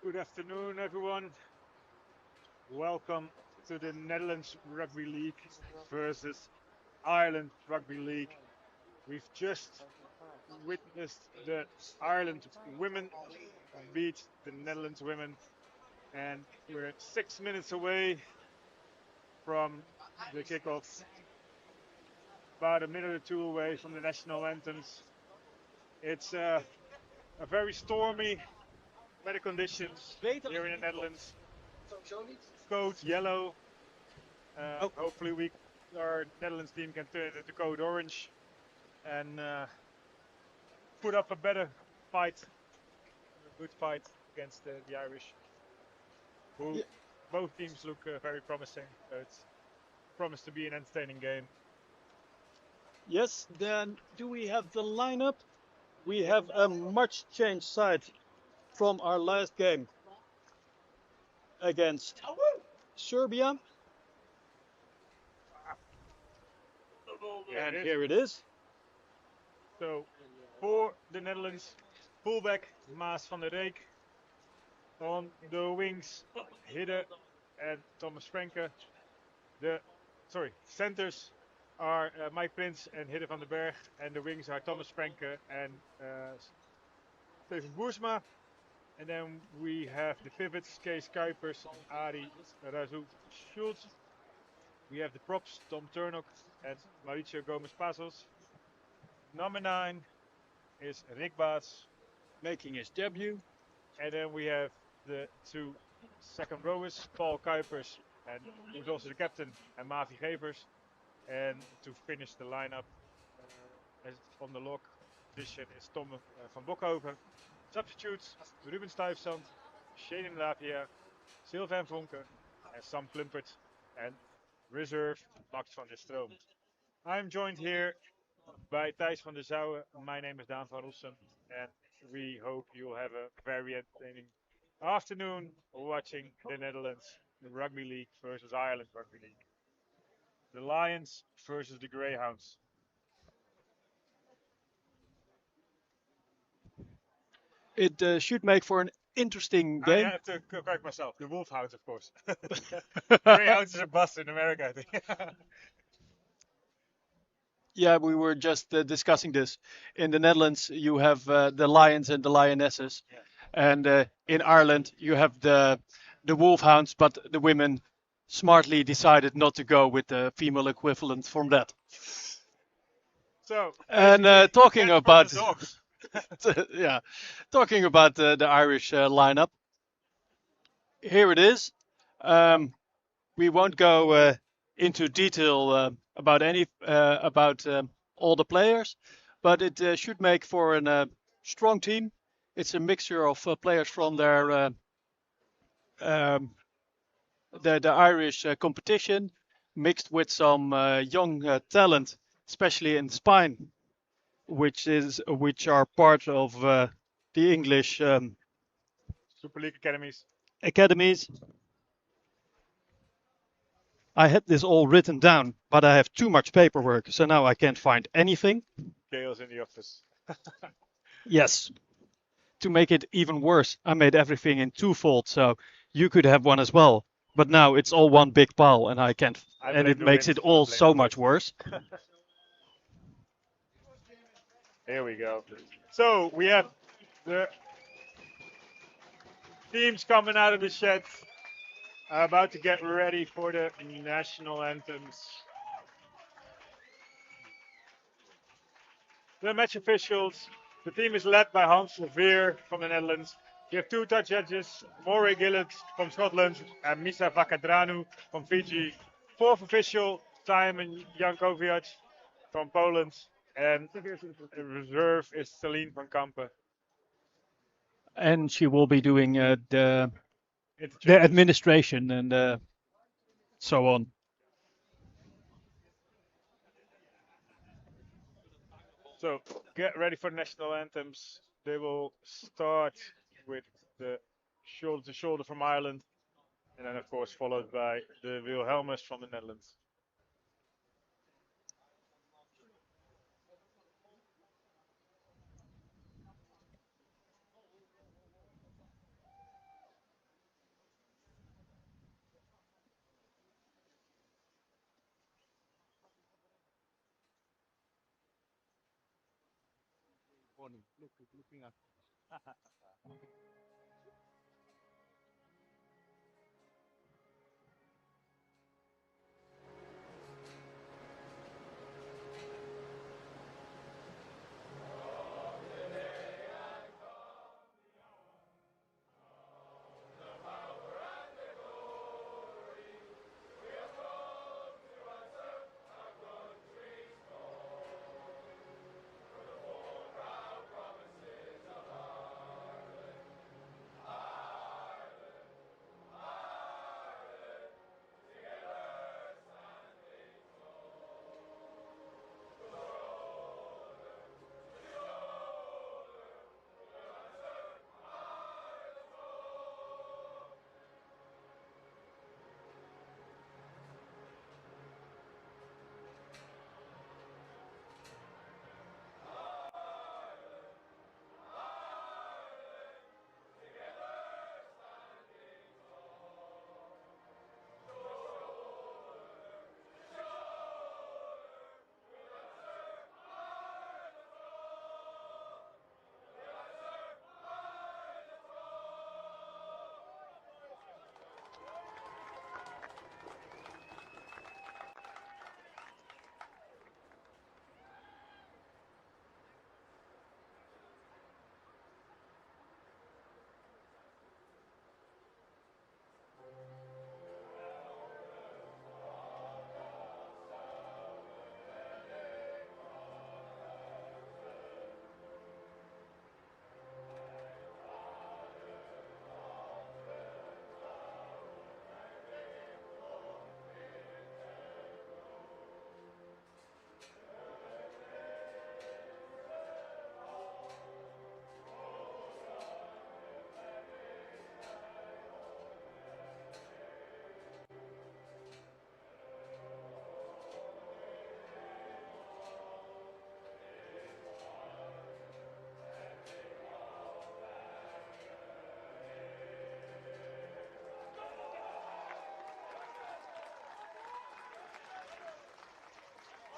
Good afternoon, everyone. Welcome to the Netherlands Rugby League versus Ireland Rugby League. We've just witnessed the Ireland women beat the Netherlands women, and we're 6 minutes away from the kickoff, about a minute or two away from the national anthems. It's a very stormy weather conditions here in the Netherlands. Code yellow. Hopefully, our Netherlands team can turn it into code orange and put up a better fight, a good fight against the Irish, who both teams look very promising. So it's promised to be an entertaining game. Yes, then do we have the lineup? We have a much changed side from our last game against Serbia. And here it is. So for the Netherlands, fullback Maas van der Reek. On the wings, Hidde and Thomas Franke. Centers are Mike Prince and Hidde van den Berg, and the wings are Thomas Franke and Steven Boersma. And then we have the pivots, Kees Kuipers, Ari Razou Schultz. We have the props, Tom Turnok and Mauricio Gomez Pasos. Number 9 is Rick Baas. Making his debut. And then we have the two second rowers, Paul Kuipers, and who's also the captain, and Mavi Gevers. And to finish the lineup, as on the lock position is Tom van Bokhoven. Substitutes, Ruben Stuyvesant, Shane Lapia, Sylvain Vonke, and Sam Klumpert. And reserve, Max van der Stroom. I'm joined here by Thijs van der Zouwen. My name is Daan van Rossum, and we hope you'll have a very entertaining afternoon watching the Netherlands Rugby League versus Ireland Rugby League. The Lions versus the Greyhounds. It should make for an interesting I game. have to correct myself. The Wolfhounds, of course. Greyhounds is a bust in America, I think. Yeah, we were just discussing this. In the Netherlands, you have the lions and the lionesses, Yeah. and in Ireland, you have the wolfhounds. But the women smartly decided not to go with the female equivalent from that. So, And talking cats about versus dogs. yeah, talking about the Irish lineup, here it is. We won't go into detail about all the players, but it should make for a strong team. It's a mixture of players from um, the Irish competition, mixed with some young talent, especially in spine, which are part of the English Super League Academies. academies. I had this all written down, but I have too much paperwork, so now I can't find anything. Chaos in the office. Yes. To make it even worse, I made everything in twofold, so you could have one as well. But now it's all one big pile, and I can't, and it makes it all so much worse. Here we go. So we have the teams coming out of the shed, about to get ready for the national anthems. The match officials. The team is led by Hans Verveer from the Netherlands. You have two touch judges, Moray Gillett from Scotland and Misa Vakadranu from Fiji. Fourth official, Simon Jankovic from Poland. And the reserve is Celine van Kampen. And she will be doing the Interchanges. administration and so on. So get ready for the national anthems. They will start with the shoulder to shoulder from Ireland, and then of course followed by the Wilhelmus from the Netherlands. looking at.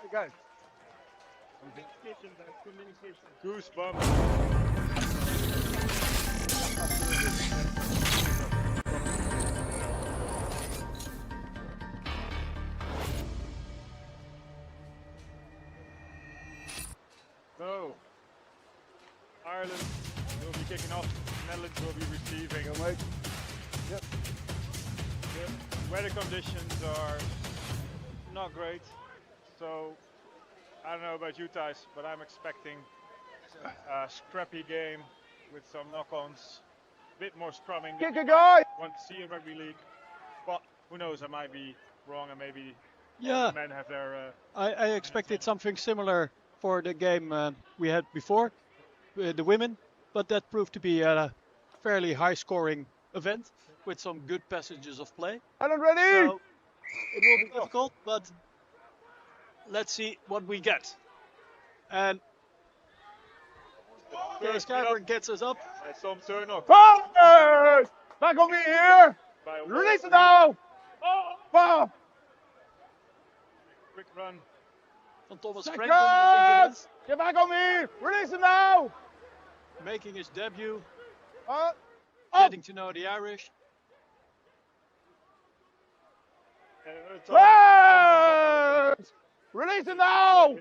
Hey guys. Goosebumps. So, Ireland will be kicking off. Netherlands will be receiving. Yo, mate. Yep. The weather conditions are not great, so I don't know about you guys, but I'm expecting a scrappy game with some knock-ons, a bit more scrumming than Kick it, guys! I want to see in rugby league. But who knows? I might be wrong, and maybe Yeah, men have their. I expected something similar for the game we had before, the women, but that proved to be a fairly high-scoring event with some good passages of play. Island ready! So it will be difficult, but let's see what we get. And Kees Kuiper gets us up. Tom Turnock Fires! Back on me here! by a Release it now! Bah! quick run. Van Thomas Franklin, I think it is, Get back on me! Release it now! making his debut, Oh! getting to know the Irish. And another Fires! Release it now!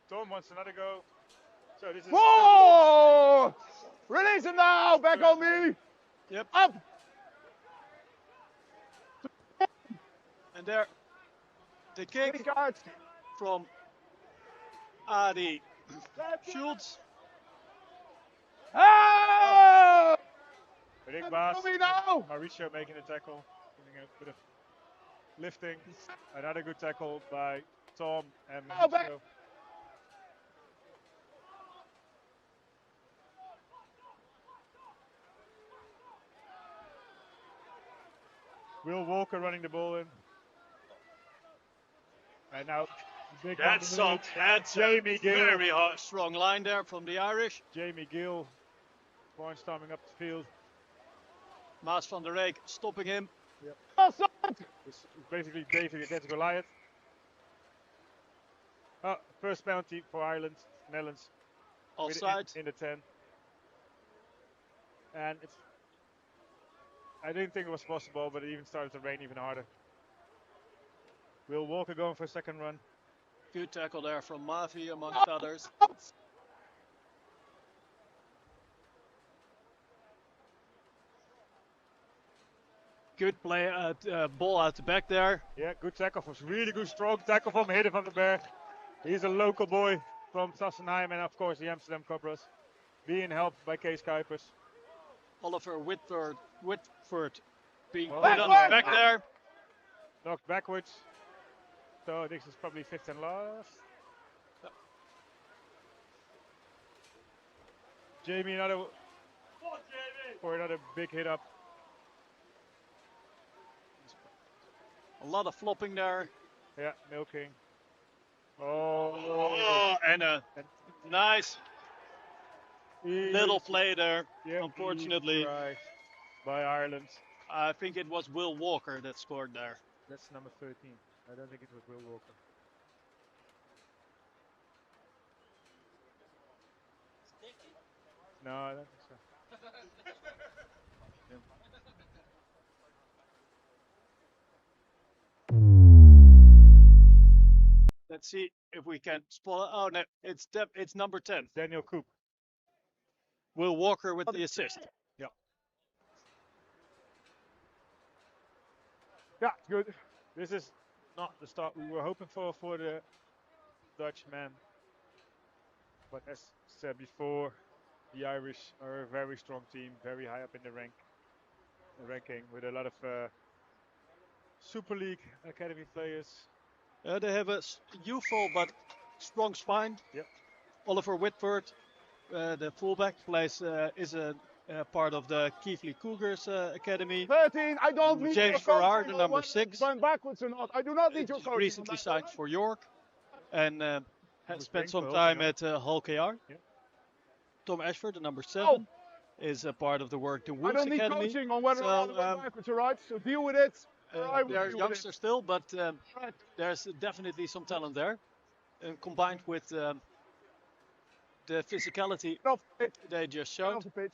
Tom wants another go. So this is. Whoa! Release it now! Back on me! Yep. Up! And there, the kick Cards. from Adi Schultz. Ah! Rick Baas, On me now! Mauricio making a tackle, giving a bit of lifting. Another good tackle by Tom and Oh, back. Mauricio. Will Walker running the ball in. And now, big That's Jamie a Gill. very hard, strong line there from the Irish. Jamie Gill, storming up the field. Maas van der Reyk stopping him. Offside! It's basically David against Goliath. First penalty for Ireland, Netherlands. with it Offside. in the 10. And I didn't think it was possible, but it even started to rain even harder. Will Walker going for a second run. Good tackle there from Mavi, amongst others. Good play, ball out the back there. Yeah, good tackle. Really good strong tackle from Hidden van den Berg. He's a local boy from Sassenheim and of course the Amsterdam Cobras. Being helped by Kees Kuipers. Oliver Whitford being Oh, put on his back there. Knocked backwards. So this is probably fifth and last. Jamie for another big hit up. A lot of flopping there. Yeah, milking. Oh, and a nice little play there. Yeah, unfortunately, right by Ireland. I think it was Will Walker that scored there. That's number 13. I don't think it was Will Walker. No, I don't think so. Let's see if we can spot. Oh no, it's number 10. Daniel Koop. Will Walker with the assist. Yeah. Yeah, good. This is not the start we were hoping for the Dutchman. But as said before, the Irish are a very strong team, very high up in the ranking with a lot of Super League academy players. They have a youthful but strong spine. Yep. Oliver Whitford, the fullback, is a part of the Keighley Cougars academy. 13, I don't need James your Farrar, coaching the on number whether 6. it's going backwards or not. I do not need your coaching. Recently on that, signed alright? for York and has Was spent playing some for time Hull at Hull KR. Yep. Tom Ashford, the number 7, is a part of the work the I Wolves don't need Academy. coaching on whether or not it went backwards, alright? So deal with it. I will They're deal with youngsters still, but there's definitely some talent there. And combined with the physicality it. Off the pitch. they just Get showed, off the pitch.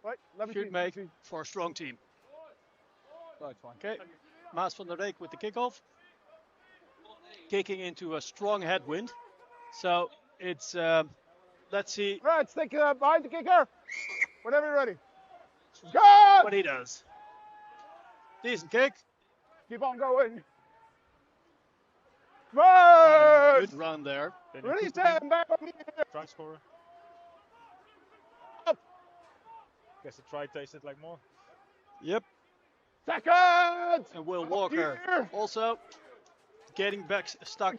Right, let me should see. make Let me see. for a strong team. Oh, it's fine. Okay, Maas van der Reek with the kickoff. Kicking into a strong headwind. So it's, let's see Right, stick behind the kicker. Whenever you're ready. Good! what he does. Decent kick. Keep on going. Good! Good run there. Daniel Release Koop again, them back on me. try scorer. Up. Guess the try tasted like more. Yep. Second! And Will Up Walker here. also getting back stuck.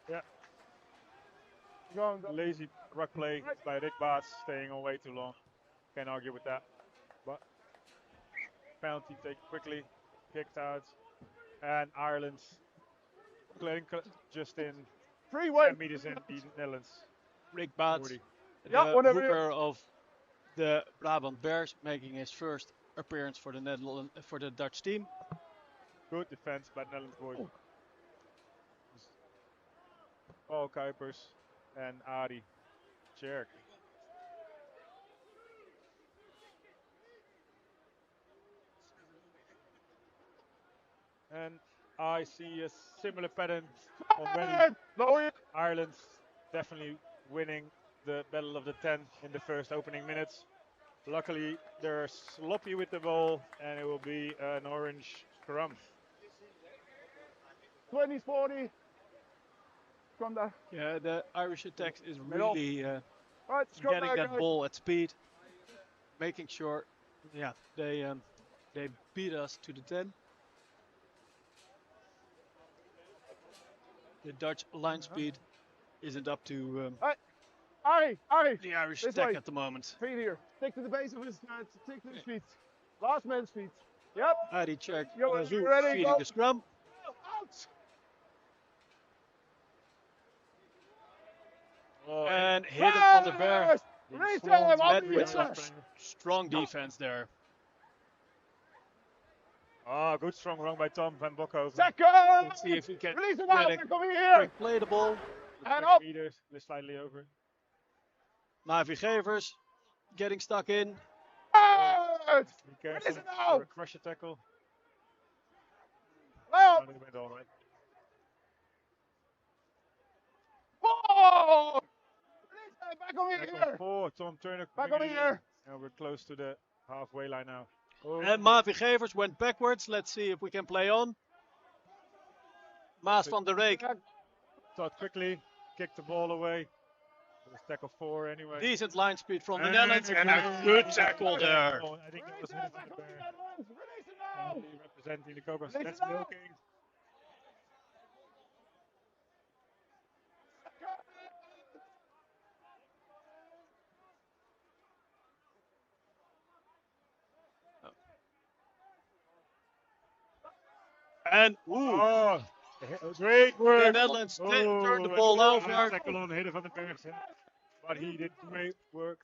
Yeah, Go. lazy ruck play by Rick Baats, staying on way too long. Can't argue with that. But penalty taken quickly, kicked out, and Ireland playing just in Freeway. 10 meters in the Netherlands. Rick Baats, 40. Yeah, the whatever you- hooker of the Brabant Bears, making his first appearance for the Netherlands for the Dutch team. Good defense by Netherlands boys. Paul Kuipers and Adi Tjerk. And I see a similar pattern already. Lower it. Ireland definitely winning the Battle of the 10 in the first opening minutes. Luckily, they're sloppy with the ball, and it will be an orange scrum. 20, 40. Come there. Yeah, the Irish attack is Middle. really Right, scrum getting back, that guys. ball at speed, making sure, yeah, they beat us to the 10. The Dutch line speed isn't up to Ari, the Irish this attack way. at the moment. Feet here. Stick to the base of his, stick to his feet. Last man's feet. Yep. Adi Tjerk Yo, Razou ready, feeding go. the scrum. Out. Oh, And Hidden van der Berg First. Release them. met Up with here. some strong defense there. Ah, good strong run by Tom van Bokhoven. Second! Let's see if we can Release him get out, a they're coming here! quick play the ball. And 20 up! meters, slightly over. Mavi Gevers getting stuck in. Out! Be careful Release it for now! a crusher tackle. Well, Oh, they went all right. four! Release him, back over Tackle here! 4, Tom Turner. Back bringing over it in. here! And we're close to the halfway line now. Oh, And Mavi Gevers went backwards. Let's see if we can play on. Maas van der Reek. Back. thought quickly, kicked the ball away. It was tackle 4 anyway. Decent line speed from the And Netherlands. And a good tackle there. Oh, I think that was Release Hidde him, van back den over Berg. the Netherlands! Release him now! Currently representing the Cobras. Release That's it now. milking. And Oh, great work. the Netherlands turned the ball and over. Tackle on Hidde van den Berg. But he did great work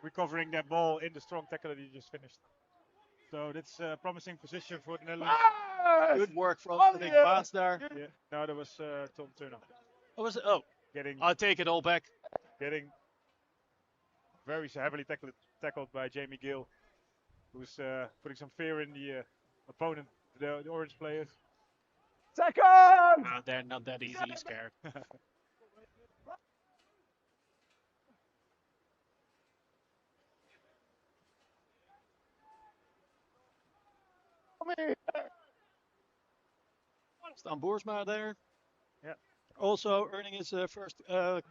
recovering that ball in the strong tackle that he just finished. So that's a promising position for the Netherlands. Yes! Good work from Oh, I think yeah. Baas there. Yeah. Now there was Tom Turner What was it? Oh, getting I'll take it all back. very heavily tackled by Jamie Gill, who's putting some fear in the opponent, the orange players. Second! No, they're not that easily scared. Come here! Stan Boersma there. Yeah. Also earning his first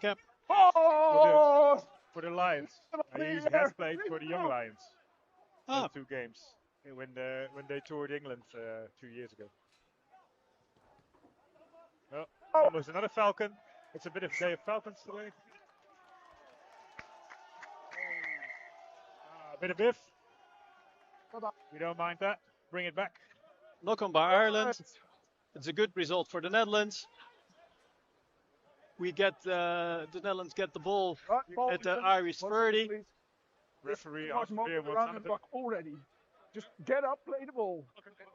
cap. Oh! For the Lions. He has played for the Young Lions. Ah, 2 games when they toured England 2 years ago. Oh, almost another Falcon. It's a bit of a day of Falcons today. A bit of biff. We don't mind that. Bring it back. knock on by Ireland. It's a good result for the Netherlands. We get the Netherlands get the ball Right, at the Irish 30. please. Referee Watch him up Arthur around the wants block already. Just get up, play the ball.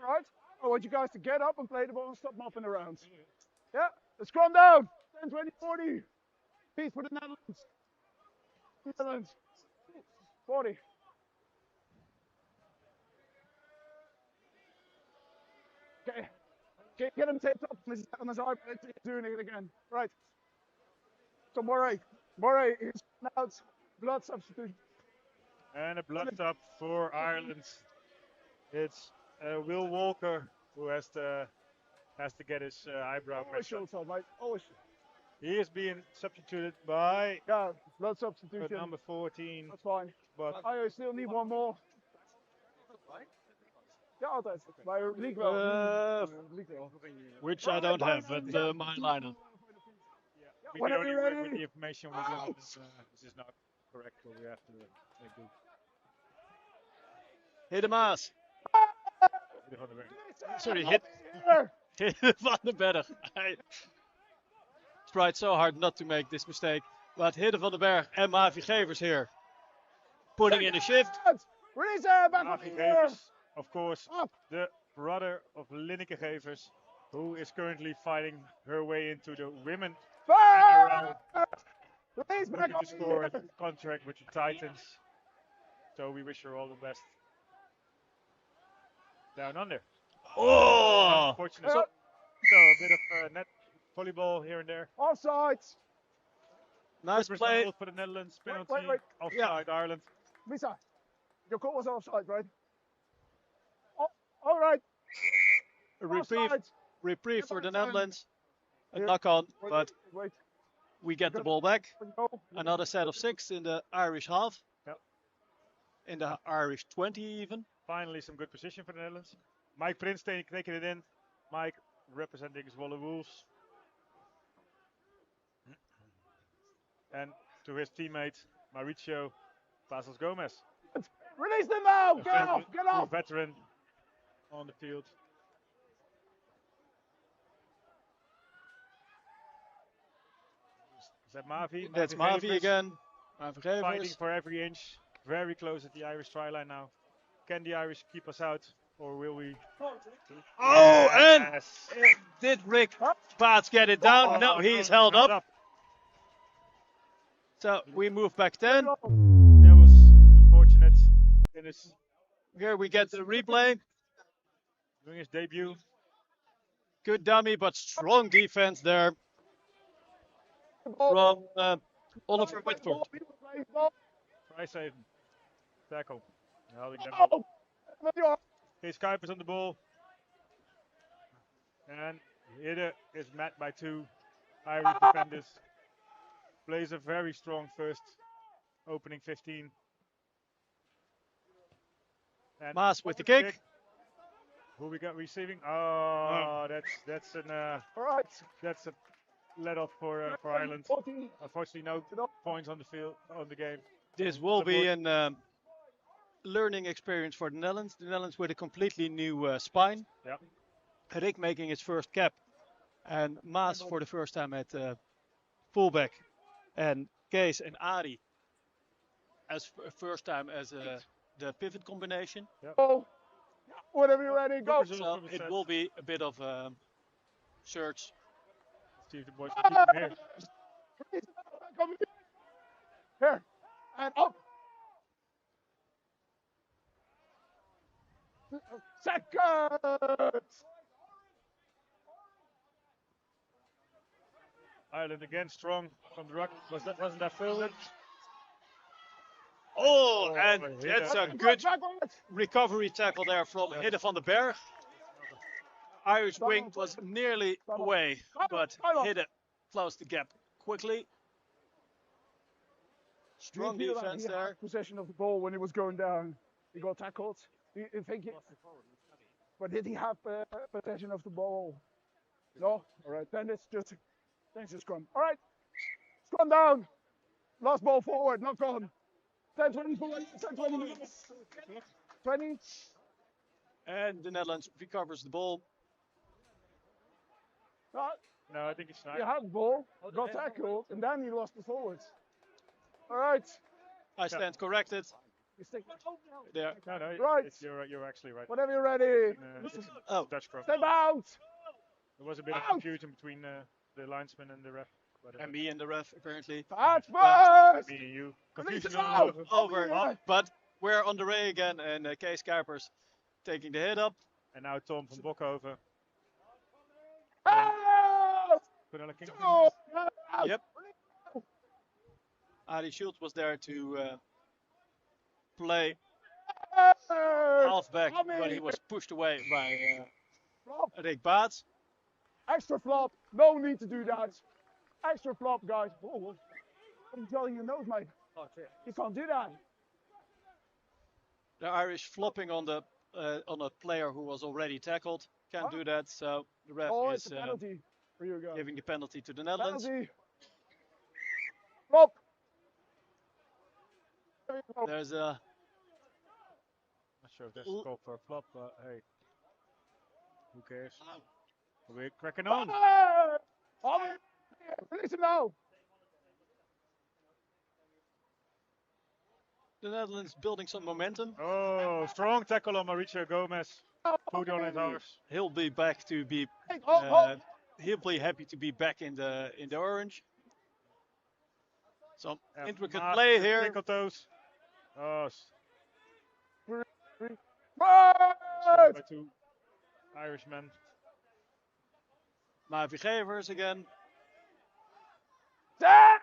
Right? I want you guys to get up and play the ball and stop mopping around. Yeah, let's scrum down. 10, 20, 40. Peace for the Netherlands. Netherlands. 40. Okay. Get him taped up on his arm. He's doing it again. Right. So Moray is now blood substitution. And a blood stop for Ireland. It's Will Walker who has to get his eyebrow Always pressed up. shows up, mate. Always. He is being substituted by Yeah, blood substitution. number 14. That's fine. But I still need one more. Ja, altijd. Bij league wel. League wel. Which I don't have at my lineup. we can Whenever only you're work with ready. the information we got. This is not correct. What we have to do. Hit the Maas. Hidde van den Berg. Sorry, hit Van den Berg. I tried so hard not to make this mistake. But Hidde van den Berg and Mavi Gevers here. Putting in a shift. Release her back on Mavi here. Gevers, of course, Up. the brother of Linneke Gevers, who is currently fighting her way into the women Fire! Release back looking on to score here. a contract with the Titans. So we wish her all the best. Down under. Oh! Unfortunate. So a bit of net volleyball here and there. Offside. Nice Good play. result for the Netherlands. Penalty. wait. Offside Ireland. Lisa, your call was offside, right? Oh, all right. A reprieve, Offside. reprieve for the Netherlands. A Here. knock on, Wait, but wait. we get the ball back. No. Another set of 6 in the Irish half. Yep. In the Irish 20 even. Finally, some good position for the Netherlands. Mike Prins taking it in. Mike representing Zwolle Wolves. And to his teammate, Mauricio Passos Gomez. Release them now. Get Veteran- off. Get true off. Veteran on the field. Is that Mavi? That's Mavi Gevers again. Mavi Fighting Gevers. for every inch. Very close at the Irish try line now. Can the Irish keep us out Or will we? Oh, and Yes. did Rick Baats get it down? No, he's held up. So we move back 10. That was unfortunate. Finish Here we get the replay. doing his debut. Good dummy, but strong defense there from Oliver Whitford. Try save him. Tackle. Holding them. Oh, there you are. Kees Kuipers on the ball. And Hidde is met by two Irish defenders. Plays a very strong first opening 15. And Maas with the kick. Who we got receiving? Oh, that's an All right. that's a let off for Ireland. 14. Unfortunately, no points on the field on the game. This will be an learning experience for the Netherlands. The Netherlands with a completely new spine. Yeah. Rick making his first cap. And Maas for the first time at fullback. And Kees and Ari as first time as the pivot combination. Oh, whenever you're ready, go. So it will be a bit of a search. See if the boys can keep him here. Come here. And up. Second. Ireland again strong from the ruck. Wasn't that Phil? Oh, and Hidde. that's a good recovery tackle there from Hidde van den Berg. Irish wing was nearly away, but Hidde closed the gap quickly. Strong Do you feel that defense he had there. possession of the ball when he was going down. He got tackled. Do you think but did he have possession of the ball? No? All right, then it's just scrum. All right, scrum down. Last ball forward, not gone. 10, 20 forward, 10, 20 minutes. 20. And the Netherlands recovers the ball. No, I think it's not. He had the ball, got tackled, and then he lost the forwards. All right. I stand corrected. You stick There. No, Right. You're actually right. whenever you're ready. It's Oh. Dutch scrum. Step out. There was a bit of Out. confusion between the linesman and the ref. But, And me and the ref apparently. Fast first. me and you. Release Confusion it on out. the Over. Yeah. But we're on the way again, and Kees Kuipers taking the hit up. And now Tom van Bokhoven. Out. Cornelia King. Oh, out. Yep. Arie Schultz was there to play halfback, but he was pushed away by Flop. Rick Baats. Extra flop. No need to do that. Extra flop, guys. Oh, what are you telling your nose, mate? You can't do that. The Irish flopping on a player who was already tackled. Can't do that, so the ref Oh, is it's a penalty for you guys. giving the penalty to the Netherlands. Penalty. Flop. There you go. There's a Not sure if that's a call for a flop, but hey. Who cares? We're cracking on. Hey! Release him now. the Netherlands building some momentum. Oh, strong tackle on Mauricio Gomez. Put on his horse. He'll be back to be. Oh. He'll be happy to be back in the orange. Some intricate play here. Twinkle toes. Oh, Right. by two Irishmen. Mavi Gevers again. Get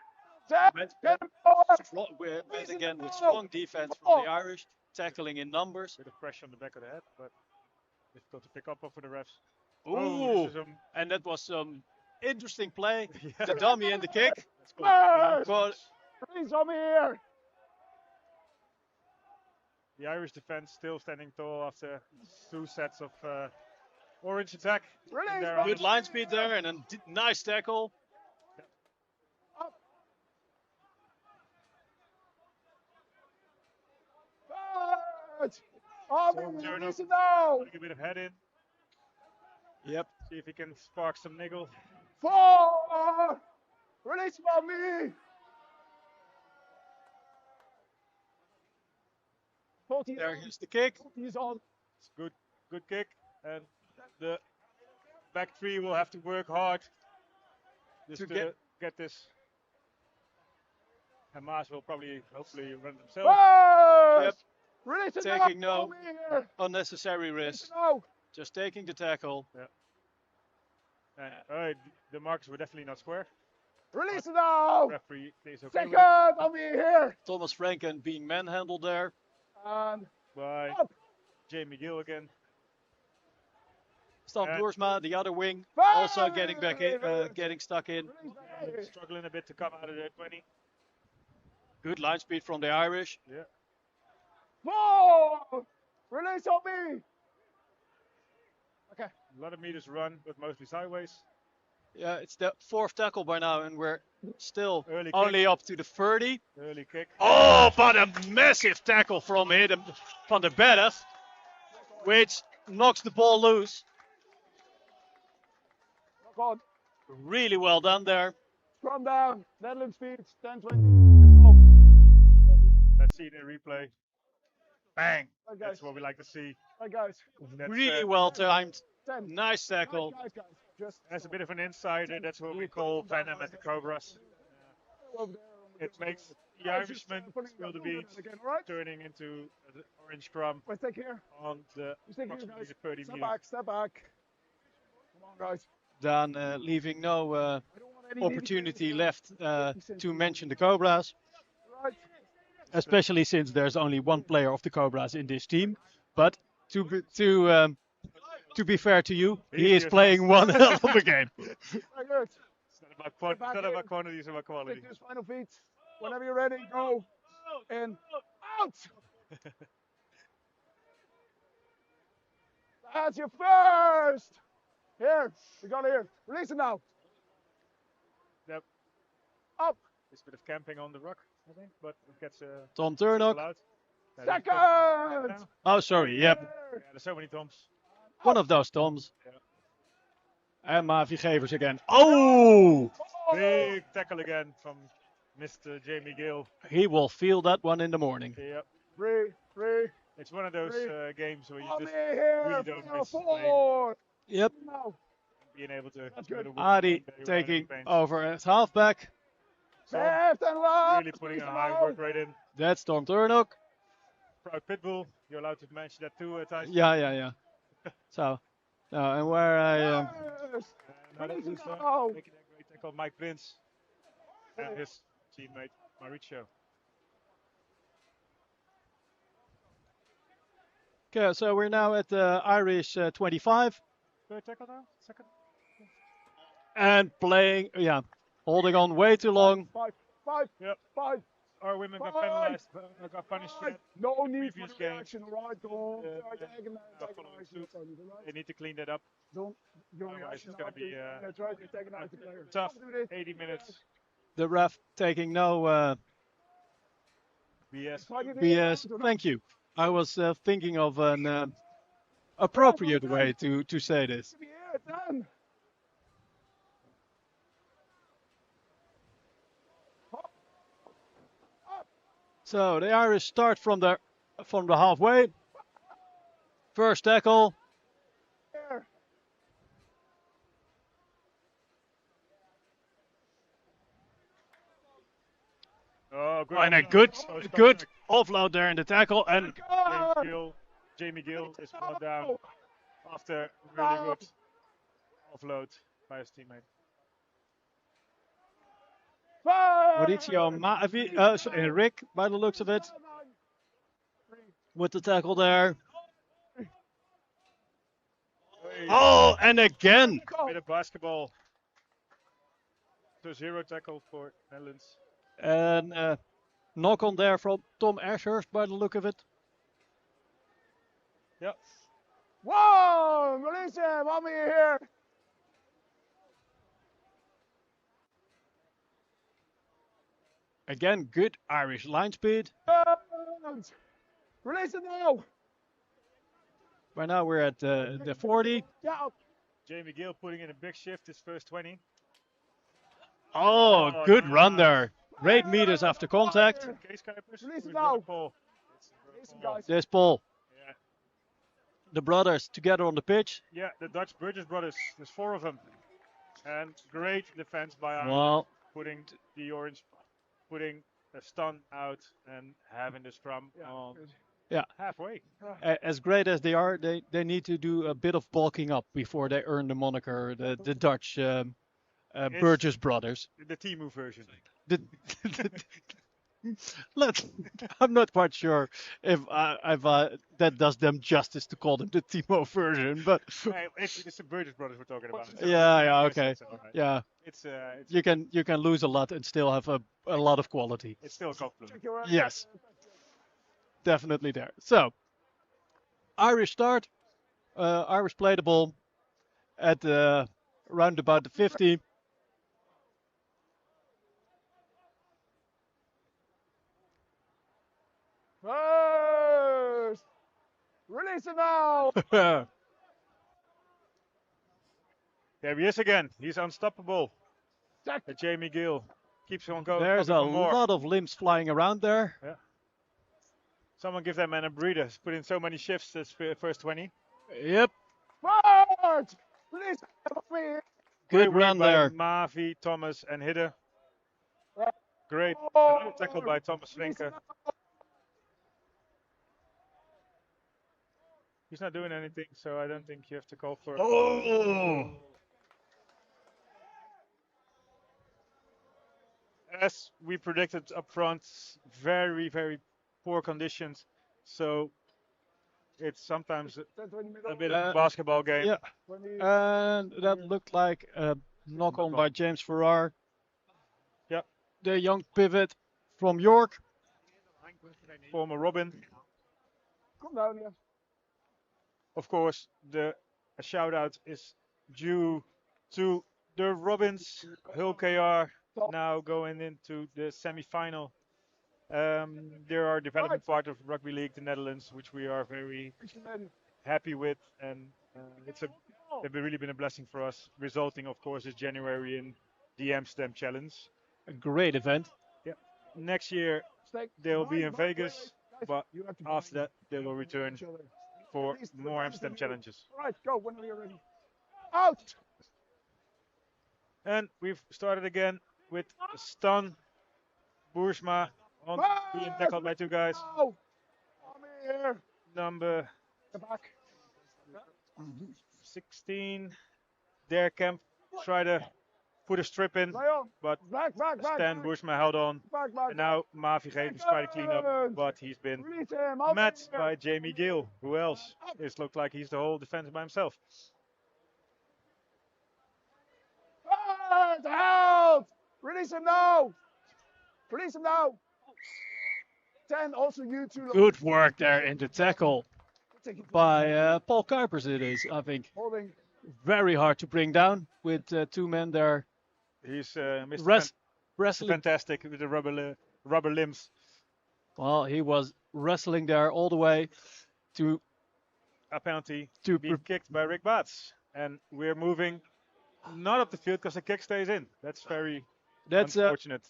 him forward. Went again with strong defense from the Irish, tackling in numbers. Bit of pressure on the back of the head, but difficult to pick up for the refs. Ooh, This is, and that was some interesting play. yeah. The dummy and the kick. Let's go. Yes. But Release him here. The Irish defense still standing tall after two sets of orange attack. Release And they're him. on good line speed there and a nice tackle. Right. Oh, Turn up. release it now. Putting a bit of head in. Yep. See if he can spark some niggle. 4. Release from me. 40. There is the kick. He's on. It's good. good kick. And the back three will have to work hard just to get this. And Maas will probably, hopefully, run themselves. Yep. Yep. Release it Taking now. no unnecessary risks. No. Just taking the tackle. And, the marks were definitely not square. Release it now. Referee is okay Second with it. on me here. Thomas Franken being manhandled there. And By up. Jamie Gill again. Stan And- Boersma, the other wing, Five. also getting back in, getting stuck in. Release that way. Struggling a bit to come out of the 20. Good line speed from the Irish. Yeah. 4. Release on me. Okay. A lot of meters run, but mostly sideways. Yeah, it's the 4th tackle by now, and we're still Early only up to the 30. Early kick. Oh, but a massive tackle from him, van der Berg, which knocks the ball loose. Knock on. Really well done there. Scrum down. Netherlands speed. 10, 20. Let's see it in replay. Bang. Right, That's guys. what we like to see. Right, guys. That's, Really well timed. 10. Nice tackle. Guys. Just As a bit of an insider, that's what we call Venom at the Cobras. over there. It makes the Irishman spill the beans, Again, all right? turning into the orange scrum Let's take here. on the Let's take here, approximately guys. 30 Step meters. back. Step back. Come on, guys. Dan leaving no I don't want any opportunity DDTs. left to mention the Cobras, Right. especially since there's only one player of the Cobras in this team. But to be fair to you, he is playing one hell of a game. Very good. It's not about quantity, it's about quality. Take those final feet. Whenever you're ready, go. In. Out. That's your first. Here. We got it here. Release it now. Yep. Up. It's a bit of camping on the rock, I think, but it gets Tom Turnock. allowed. Second. Oh, sorry. Yep. Yeah, there's so many Toms. One of those Toms. Yeah. And Mavi Gevers again. Oh! Big tackle again from Mr. Jamie Gill. He will feel that one in the morning. Yep. 3. It's one of those games where you On me just here. really don't Final miss the 4. Yep. Now. being able to. That's good. Adi taking over at halfback. Left and left. Really putting a high work rate in. That's Tom Turnock. Proud Pitbull. You're allowed to mention that too, Thijs. Yeah. So, and where I Yes. Another Release it loser, now. making that great tackle, Mike Prince, and his teammate Mauricio. Okay, so we're now at the Irish 25 Third tackle now? Second? and playing, holding on way too long. Five. Yep. 5. Our women got Five. penalized, got punished for that. No need Previous for the game. reaction, alright? Don't got agonize following it, suit. alright? They need to clean that up. Don't your Otherwise reaction. it's gonna be, That's right, you're taking out the player. Tough Don't do this. 80 minutes The ref taking no BS. BS. Thank you. I was thinking of an appropriate way to say this. Yeah, done. So the Irish start from the halfway. First tackle. Here. Oh, good. And a good offload there in the tackle. And Jamie Gill is one down after really good offload by his teammate. Mauricio Mavi, Rick, by the looks of it, with the tackle there. Oh, and again. Bit of basketball. So 0 tackle for Netherlands. And knock on there from Tom Ashurst by the look of it. Yep. Whoa! Release him! Want me here? Again, good Irish line speed. Release it now! By now we're at the 40. Yeah. Jamie Gill putting in a big shift his first 20. Oh, good run there. Great meters after contact. Case Kuipers. Release it With now. Paul. Release him, guys. There's Paul. Yeah. the brothers together on the pitch. Yeah, the Dutch Burgess brothers. There's 4 of them. And great defense by Ireland, Well, putting the orange, putting a stun out and having the scrum Yeah, on good. yeah, halfway. as great as they are, they need to do a bit of bulking up before they earn the moniker, the Dutch It's Burgess brothers. the Timu version. The, let I'm not quite sure if that does them justice to call them the Timo version, but Hey, it's the Burgess brothers we're talking about. yeah, yeah, Yes, okay, it's all right. yeah. It's You can lose a lot and still have a lot of quality. it's still a compliment. Check your Yes, definitely there. So Irish start, Irish play the ball at around about the 50. First. Release it now. There he is again. He's unstoppable. Check. Jamie Gill keeps on going. There's a for more. lot of limbs flying around there. Yeah. Someone give that man a breather. He's put in so many shifts this first 20. Yep, Forward. Release it over here. good Great run work by there. Mavi, Thomas, and Hidde. Great. Oh. Another tackle by Thomas Release it Vinke. now. He's not doing anything, so I don't think you have to call for. Oh, As we predicted up front, very, very poor conditions. So it's sometimes 10, 20 a middle. bit of a basketball game. yeah, 20. and that looked like a knock on by James Farrar, Yep. the young pivot from York. Former Robin. Come down here. Of course, a shout out is due to the Robins. Hull KR now going into the semi-final. They are development part of Rugby League, the Netherlands, which we are very happy with, and they've really been a blessing for us. Resulting, of course, is January in the Amsterdam Challenge. A great event. Yeah. Next year they'll be in Vegas, but after that they will return for more Amsterdam challenges. All right, go whenever you're ready. Out. And we've started again with a stun. Boersma on being tackled by 2 guys. Oh. Come here. Number Get back. 16. Their camp try to put a strip in, Lay on. but Back. Stan Boersma held on. Back. And now Mavi Gevens try to clean up, but he's been Release him. Out met here. by Jamie Gill. Who else? It looks like he's the whole defense by himself. Help! Release him now. Release him now. 10, also you two. Good work there in the tackle Take it. by Paul Kuipers. It is, I think, Holding. very hard to bring down with 2 men there He's Mr. wrestling. Fantastic with the rubber limbs. Well, he was wrestling there all the way to A penalty To being kicked by Rick Baats. And we're moving not up the field because the kick stays in. That's very that's unfortunate.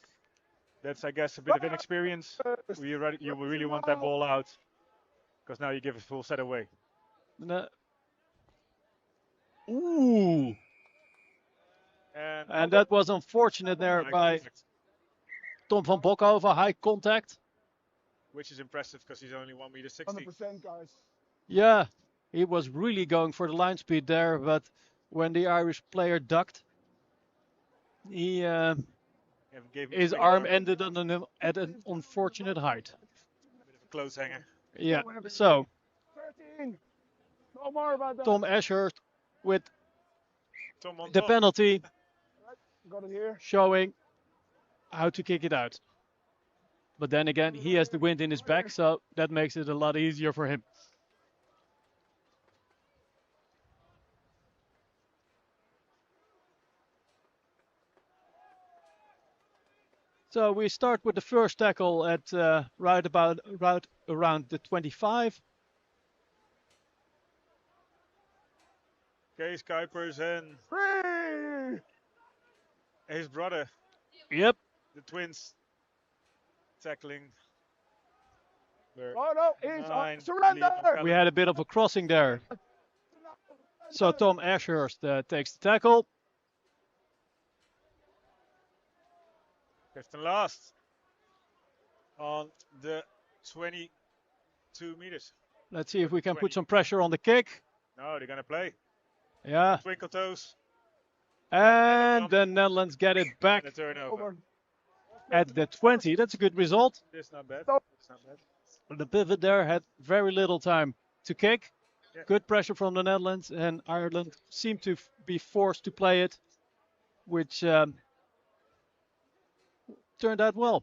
That's, I guess, a bit of inexperience. You really want that ball out because now you give a full set away. Ooh, and that was unfortunate there by Tom van Bokhoven, high contact. Which is impressive because he's only 1 meter 60. 100%, guys. Yeah, he was really going for the line speed there, but when the Irish player ducked, he his arm ended on at an unfortunate height. Bit of a close hanger. Yeah, so 13. No more about that. Tom Ashurst with Tom on the top. penalty Got it here. showing how to kick it out. But then again, he has the wind in his back, so that makes it a lot easier for him. So we start with the first tackle at right around the 25. Kees Kuipers and Free. his brother, Yep. the twins, tackling Oh no, he's on. Nine, Surrender! Liam We had a bit of a crossing there. So Tom Ashurst takes the tackle. Fifth and last on the 22 meters. Let's see if we can 20. put some pressure on the kick. No, they're gonna play. Yeah. Twinkle toes And the Netherlands get it back and a turnover. Over. at the 20. That's a good result. That's not bad. Stop. That's not bad. The pivot there had very little time to kick. Yeah. Good pressure from the Netherlands, and Ireland seemed to be forced to play it, which turned out well.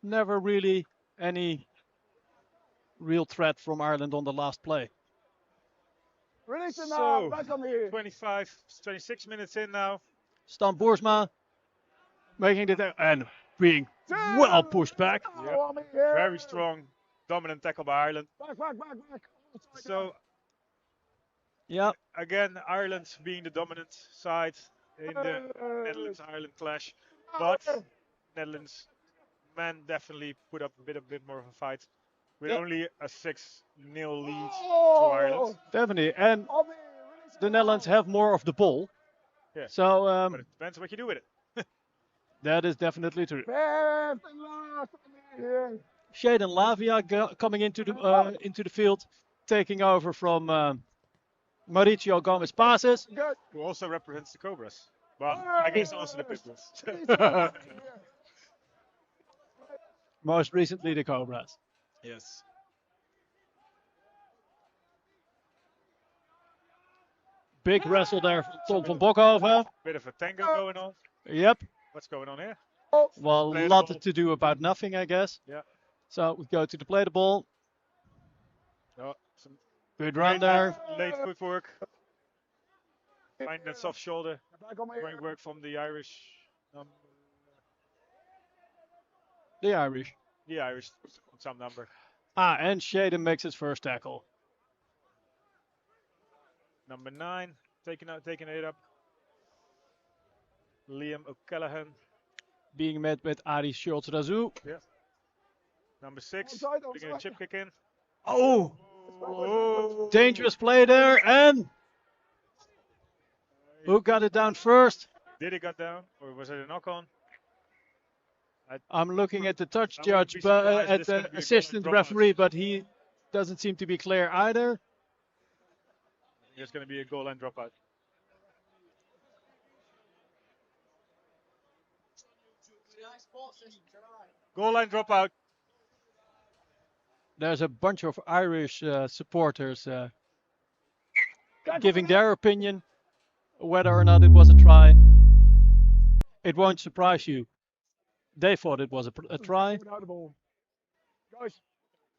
Never really any real threat from Ireland on the last play. Release him now. So, Back on me. 26 minutes in now. Stan Boersma making it and being well pushed back. Yep. On me here. Very strong, dominant tackle by Ireland. Back, back, back, back. So, Yeah, again, Ireland being the dominant side in the Netherlands-Ireland clash. But Netherlands men definitely put up a bit more of a fight with Yep. only a 6-0 lead to Oh, Ireland. definitely. And on me. Release him the now. Netherlands have more of the ball. Yeah. So But it depends what you do with it. that is definitely true. Fifth and last on me here. Shaden Lavia coming into the field, taking over from Mauricio Gomez Passes. Good. Who also represents the Cobras. Well, I guess also the Pitbulls. Release him now. Here. Most recently the Cobras. Yes. Big wrestle there from Tom van Bokhoven. Bit of a tango going on. Yep. What's going on here? Oh, Well, Play a the lot ball. to do about nothing, I guess. Yeah. So we go to the play the ball. Oh, some Good run there. late footwork. Finding that soft shoulder. back on me Great here. work from the Irish. The Irish. The Irish on some number. And Shaden makes his first tackle. Number 9, taking it up. Liam O'Callaghan. Being met with Ari Schultz-Razou. Number 6, Onside, bringing a onside. chip kick in. Oh! Oh, Dangerous play there. And who got it down first? Did it got down, or was it a knock on? I'm looking at the touch I judge, wouldn't be but surprised if at this gonna the be a assistant golden dropout. referee, but he doesn't seem to be clear either. There's going to be a goal line dropout. Goal line dropout. There's a bunch of Irish supporters giving their opinion whether or not it was a try. It won't surprise you. They thought it was a try. Without the ball. Guys,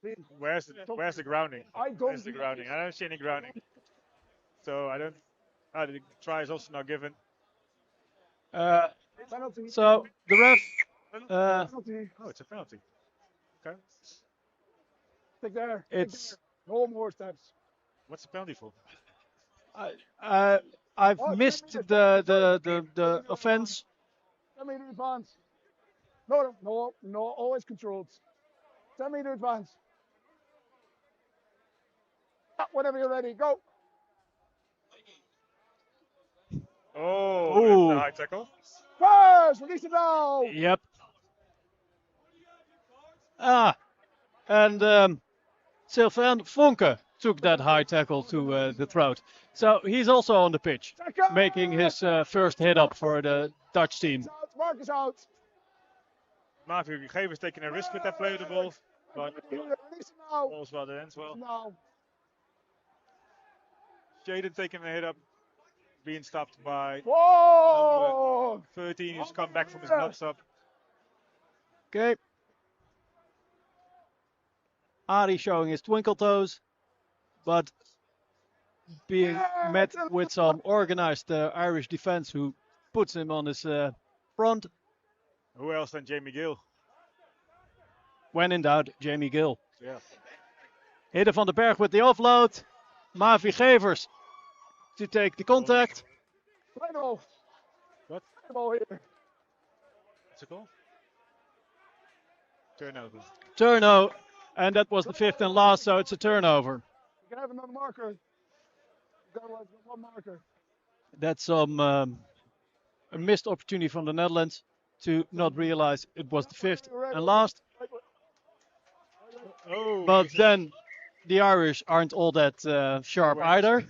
please. Where's the grounding? I don't Where's the see grounding? I don't see any grounding. So I don't. The try is also not given. Penalty. So the ref, Penalty. Oh, it's a penalty. Okay. Stick there. it's No more steps. What's the penalty for? I've missed the offense. 10 meter advance. No, always controlled. 10 meter advance. Whenever you're ready, go. Oh, Ooh. that's a high tackle. First, release it now. Yep. And Sylvain Vonke took that high tackle to the throat. So he's also on the pitch, Second. making his first hit up for the Dutch team. Out. Marcus out. Mavi Gevers taking a risk with that play of the ball, but Release it now. all's well that ends well. Now. Jaden taking a hit up, being stopped by Whoa. 13, who's come back from his blood stop. Okay. Ari showing his twinkle toes, but being met with some organized Irish defense who puts him on his front. Who else than Jamie Gill? When in doubt, Jamie Gill. Yeah. Hidden van den Berg with the offload. Mavi Gevers to take the contact. Play the ball. What? Play the ball here. What's it called? Turnover. Turno And that was the fifth and last, so it's a turnover. You can have another marker. You got one marker. That's a missed opportunity from the Netherlands to not realize it was the fifth and last. Oh, But is it- then the Irish aren't all that sharp Wait. either.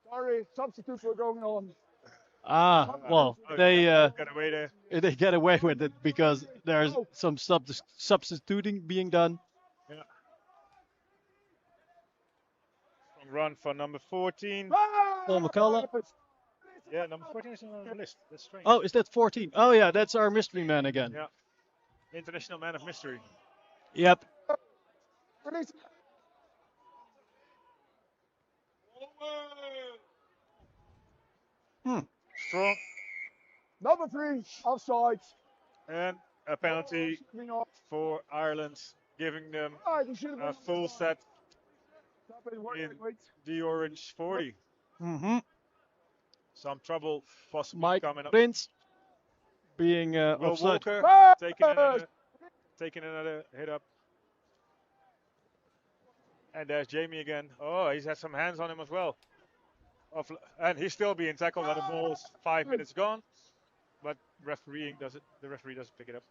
Sorry, substitutes were going on. Well, oh, they got away there. they get away with it because there's some substituting being done. Yeah. Run for number 14. Paul McCullough. Yeah, number 14 is on the list. That's strange. Oh, is that 14? Oh yeah, that's our mystery man again. Yeah. International Man of Mystery. Yep. Release. Strong. Number 3, offside. And a penalty for Ireland, giving them a full set in the orange 40. Mm-hmm. Some trouble possibly Mike coming up. Prince being Will offside. Walker taking another hit up. And there's Jamie again. Oh, he's had some hands on him as well. And he's still being tackled when the ball's 5 minutes gone. But the referee doesn't pick it up.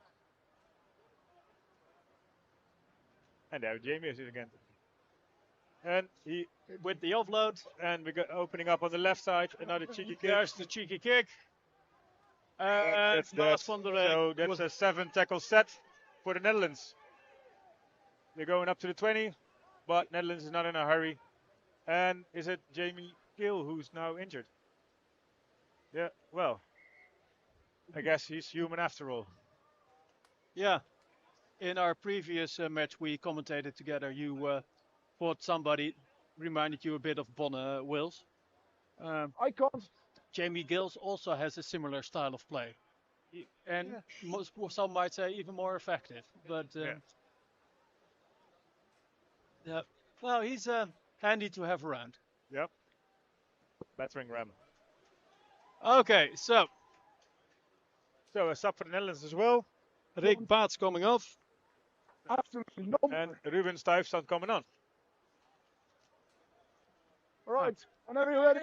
And there Jamie is again. And he With the offload. and we got opening up on the left side, another cheeky kick. There's the cheeky kick. And That's Maas van der Rey so that's was a 7 tackle set for the Netherlands. They're going up to the 20, but Netherlands is not in a hurry. And is it Jamie Gill who's now injured? Yeah, well, I guess he's human after all. Yeah. In our previous match we commentated together, you thought somebody reminded you a bit of Bonne Wills. I can't. Jamie Gills also has a similar style of play. And some might say even more effective. But yeah. Well, he's handy to have around. Yep. Battering ram. Okay, so So a sub for the Netherlands as well. Rick Baats coming off. Absolutely no. And Ruben Stuyvesant coming on. All right, whenever you're ready.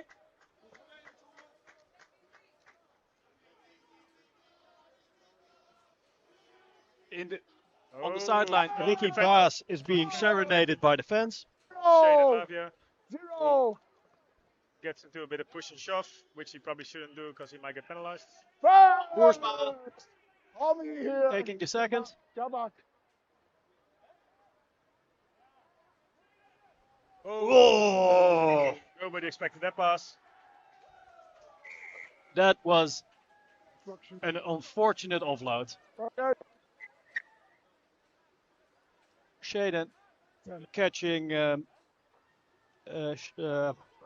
On the sideline, Ricky Baas is being serenaded by the fans. Shane 0. Avia 0. gets into a bit of push and shove, which he probably shouldn't do because he might get penalized. Boersma Tommy here. taking the second. Jabak. Oh! Nobody expected that pass. That was an unfortunate offload. Okay. Shaden catching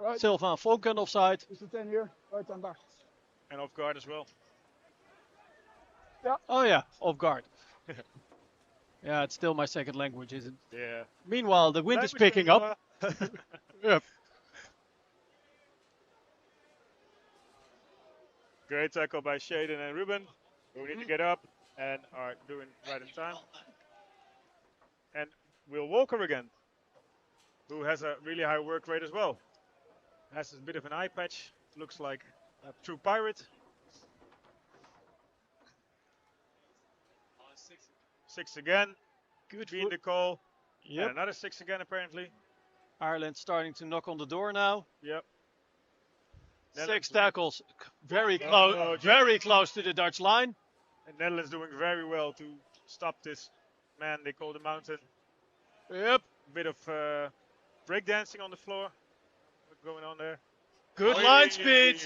Right. Sylvain Vonken offside. Is the 10 here? Right and back. And off guard as well. Oh yeah, off guard. Yeah, it's still my second language, isn't it? Yeah. Meanwhile, the wind is Language picking barrier. up. Yep. Great tackle by Shaden and Ruben, who need to get up and are doing right in time. And Will Walker again, who has a really high work rate as well. Has a bit of an eye patch, looks like a true pirate. 6 again, Good being the call. Yep. And another 6 again apparently. Ireland starting to knock on the door now. Yep. 6 tackles, very close to the Dutch line. And Netherlands doing very well to stop this man they call the Mountain. Yep. Bit of breakdancing on the floor. What's going on there? Good line speed.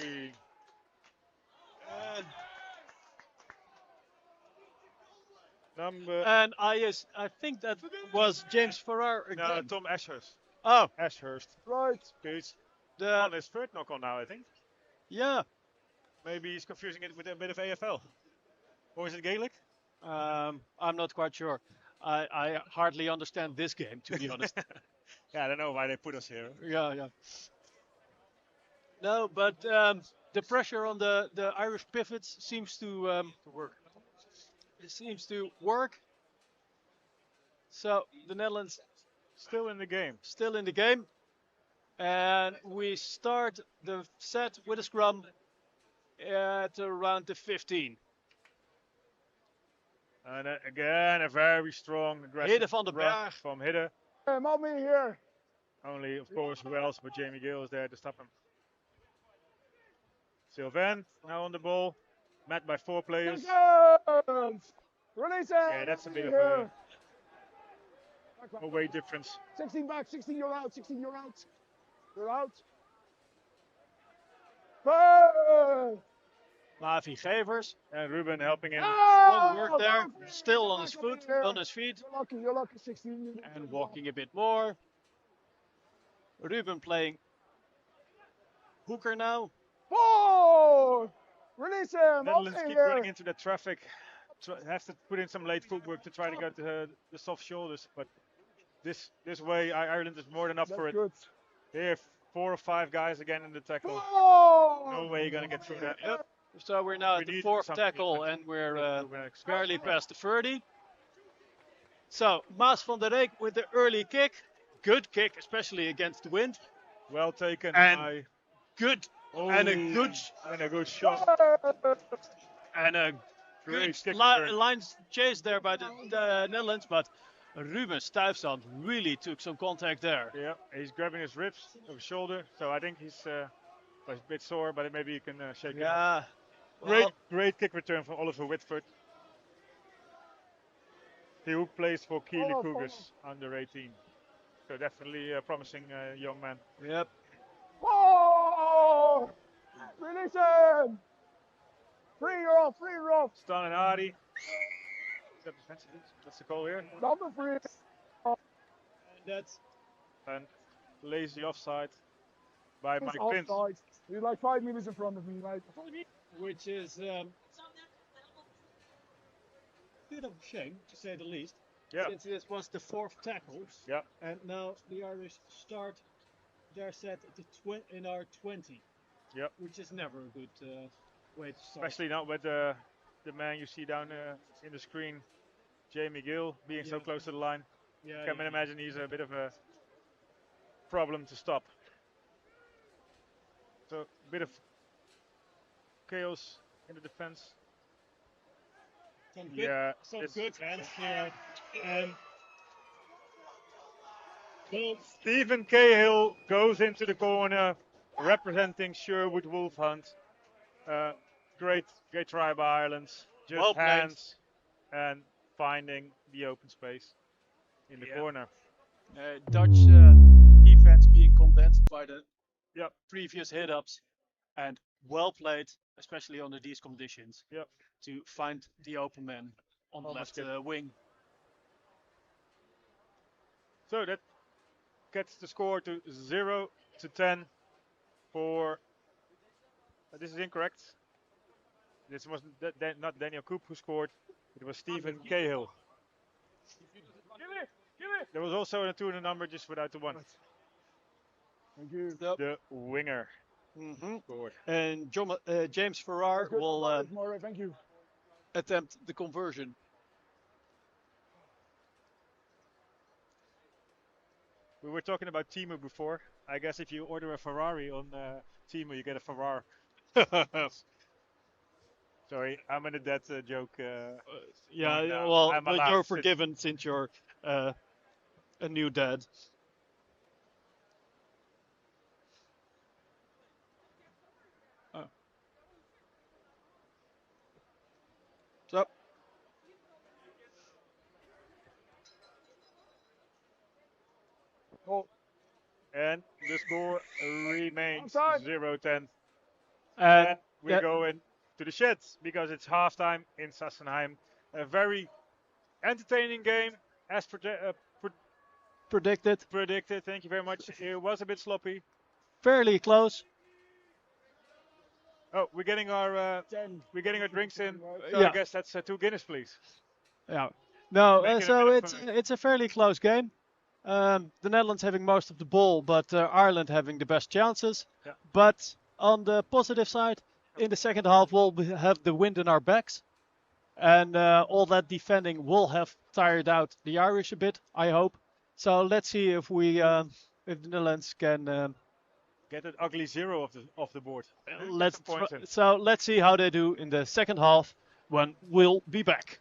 And I think that was James Farrar again. No, Tom Ashurst. Oh, Ashurst. Right. Who's the on his third knock on now, I think. yeah. Maybe he's confusing it with a bit of AFL. Or is it Gaelic? I'm not quite sure. I hardly understand this game, to be honest. Yeah, I don't know why they put us here. Yeah. No, but the pressure on the Irish pivots seems to work. It seems to work. So the Netherlands Still in the game. still in the game. And we start the set with a scrum at around the 15. And again, a very strong aggressive Hidde van den run Berg. from Hidde. Help me here. Only, of course, who else but Jamie Gill is there to stop him. Sylvain now on the ball, met by 4 players. Seconds. Release it. Yeah, that's a bit of Here. a weight difference. 16 back, 16 you're out, 16 you're out. You're out. Hey. Mavi Gevers. And Ruben helping him. Good work there. Still on his feet. You're lucky, 16. And walking a bit more. Ruben playing hooker now. 4. Release him. Netherlands Okay, keep here. running into the traffic. Have to put in some late footwork to try to get the soft shoulders, but this way Ireland is more than up for it. Good. Here, 4 or 5 guys again in the tackle. 4. No way you're gonna get through that. Yep. So we're now We at the need 4th something tackle like- and we're Ruben barely past the 30. So Maas van der Reek with the early kick. Good kick, especially against the wind. well taken And by Good and a good shot. and a Great good kick return. line chase there by the Netherlands, but Ruben Stuyvesant really took some contact there. Yeah, he's grabbing his ribs of his shoulder, so I think he's a bit sore, but maybe you can shake him. Yeah. Great kick return from Oliver Whitford. He who plays for Keely Cougars under 18. So definitely a promising young man. Yep. 4. Release him. 3, you're off, 3, you're off. Stan and Hardy. That's the call here. Number 3. That's And lazy offside by Mike Pins. Offside. He's like 5 meters in front of me, like. which is a bit of a shame, to say the least. Yeah. Since this was the 4th tackle. Yeah. And now the Irish start their set at the in our 20. Yep. Which is never a good way to start. Especially not with the man you see down in the screen, Jamie Gill, being so Yeah. close to the line. Yeah, Can imagine he's a bit of a problem to stop. So a bit of chaos in the defense. Some good, Yeah, some it's- good hands here. Well, Stephen Cahill goes into the corner, representing Sherwood Wolf Hunt. Great try by Ireland. Just Well played. hands and finding the open space in the Yeah. corner. Dutch defense being condensed by the Yep. previous hit-ups, and well played, especially under these conditions, Yep. to find the open man on the Almost left good. wing. So that gets the score to 0-10 for. This is incorrect. This was not Daniel Koop who scored. It was Stephen Cahill. There was also a 2 in the number, just without the 1. Thank you. The winger Mm-hmm. scored. And James Farrar Good. will More, thank you. attempt the conversion. We were talking about Timu before. I guess if you order a Ferrari on Timu, you get a Ferrari. Sorry, I'm in a dead joke. Yeah, no, well, I'm but allowed you're to sit- forgiven since you're a new dad. Oh. So, Oh, And the score remains Onside. 0-10. and And we yeah. go in to the sheds because it's halftime in Sassenheim. A very entertaining game, as predicted, predicted. Thank you very much. It was a bit sloppy. fairly close. Oh, we're getting our 10. drinks in. So Yeah. I guess that's 2 Guinness, please. Yeah. No, Making a so bit of it's a fairly close game. The Netherlands having most of the ball, but Ireland having the best chances. Yeah. But on the positive side, in the second half, we'll have the wind in our backs. and all that defending will have tired out the Irish a bit, I hope. So let's see if if the Netherlands can Get an ugly zero off the board. Huh? Get let's some points in. so let's see how they do in the second half when we'll be back.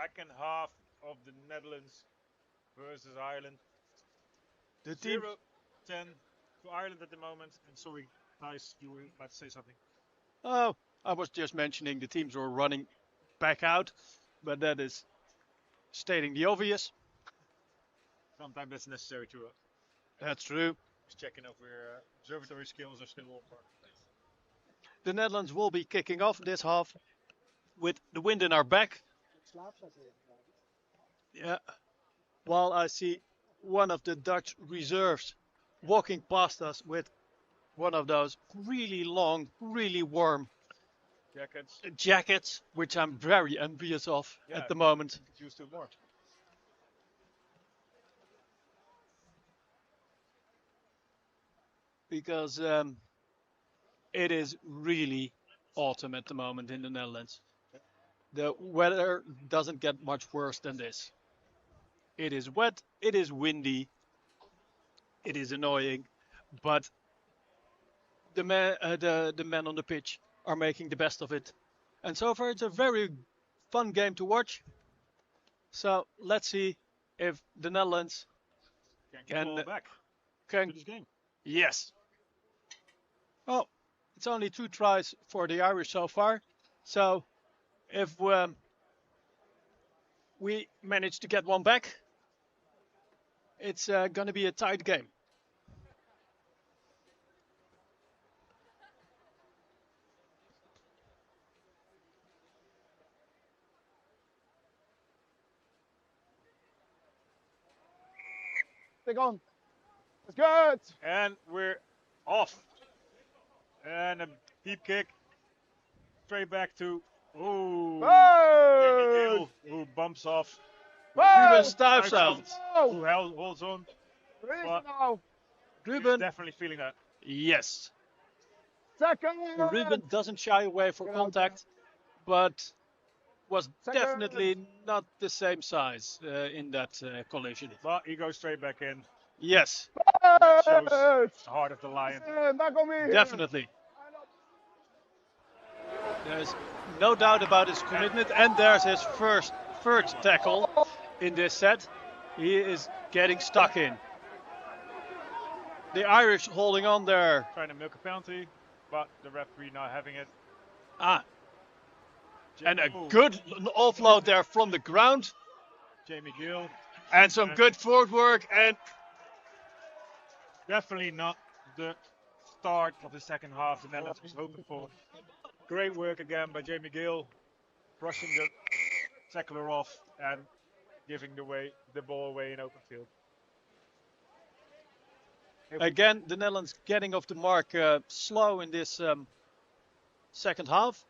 second half of the Netherlands versus Ireland. The team. 0-10 to Ireland at the moment. And sorry, Thijs, you were about to say something. Oh, I was just mentioning the teams were running back out, but that is stating the obvious. Sometimes that's necessary to That's true. just checking if our observatory skills are still on par. The Netherlands will be kicking off this half with the wind in our back. Yeah. While I see one of the Dutch reserves walking past us with one of those really long, really warm jackets, which I'm very envious of at the moment. Could use two more. Because it is really autumn at the moment in the Netherlands. The weather doesn't get much worse than this. It is wet, it is windy, it is annoying, but the men on the pitch are making the best of it. And so far, it's a very fun game to watch. So let's see if the Netherlands can get back can to this game. Yes. Oh, it's only 2 tries for the Irish so far. So if we manage to get one back, it's going to be a tight game. Stick on. That's good. And we're off. And a deep kick. Straight back to Jamie Gill, who bumps off. Ruben Stuyvesant. Who holds on. But now. Ruben Definitely feeling that. Yes. Second. Ruben doesn't shy away for contact, but was definitely not the same size in that collision. But he goes straight back in. Yes. Shows the heart of the Lion. Back on me. Definitely. There's no doubt about his commitment, and there's his first tackle in this set. He is getting stuck in. The Irish holding on there. Trying to milk a penalty, but the referee not having it. And a good offload there from the ground. Jamie Gill. And some good footwork, and definitely not the start of the second half the Netherlands was hoping for. Great work again by Jamie Gill, brushing the tackler off and giving the ball away in open field. Again, the Netherlands getting off the mark slow in this second half.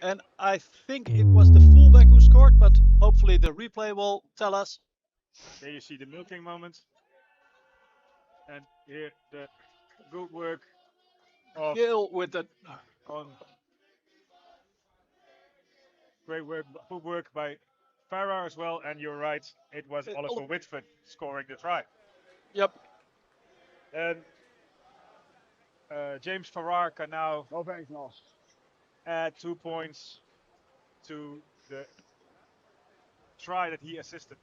And I think it was the fullback who scored, but hopefully the replay will tell us. There you see the milking moment. And here the good work of Gill with the great work, good work by Farrar as well. And you're right, it was Oliver Whitford scoring the try. Yep. And James Farrar can now add 2 points to the try that he assisted.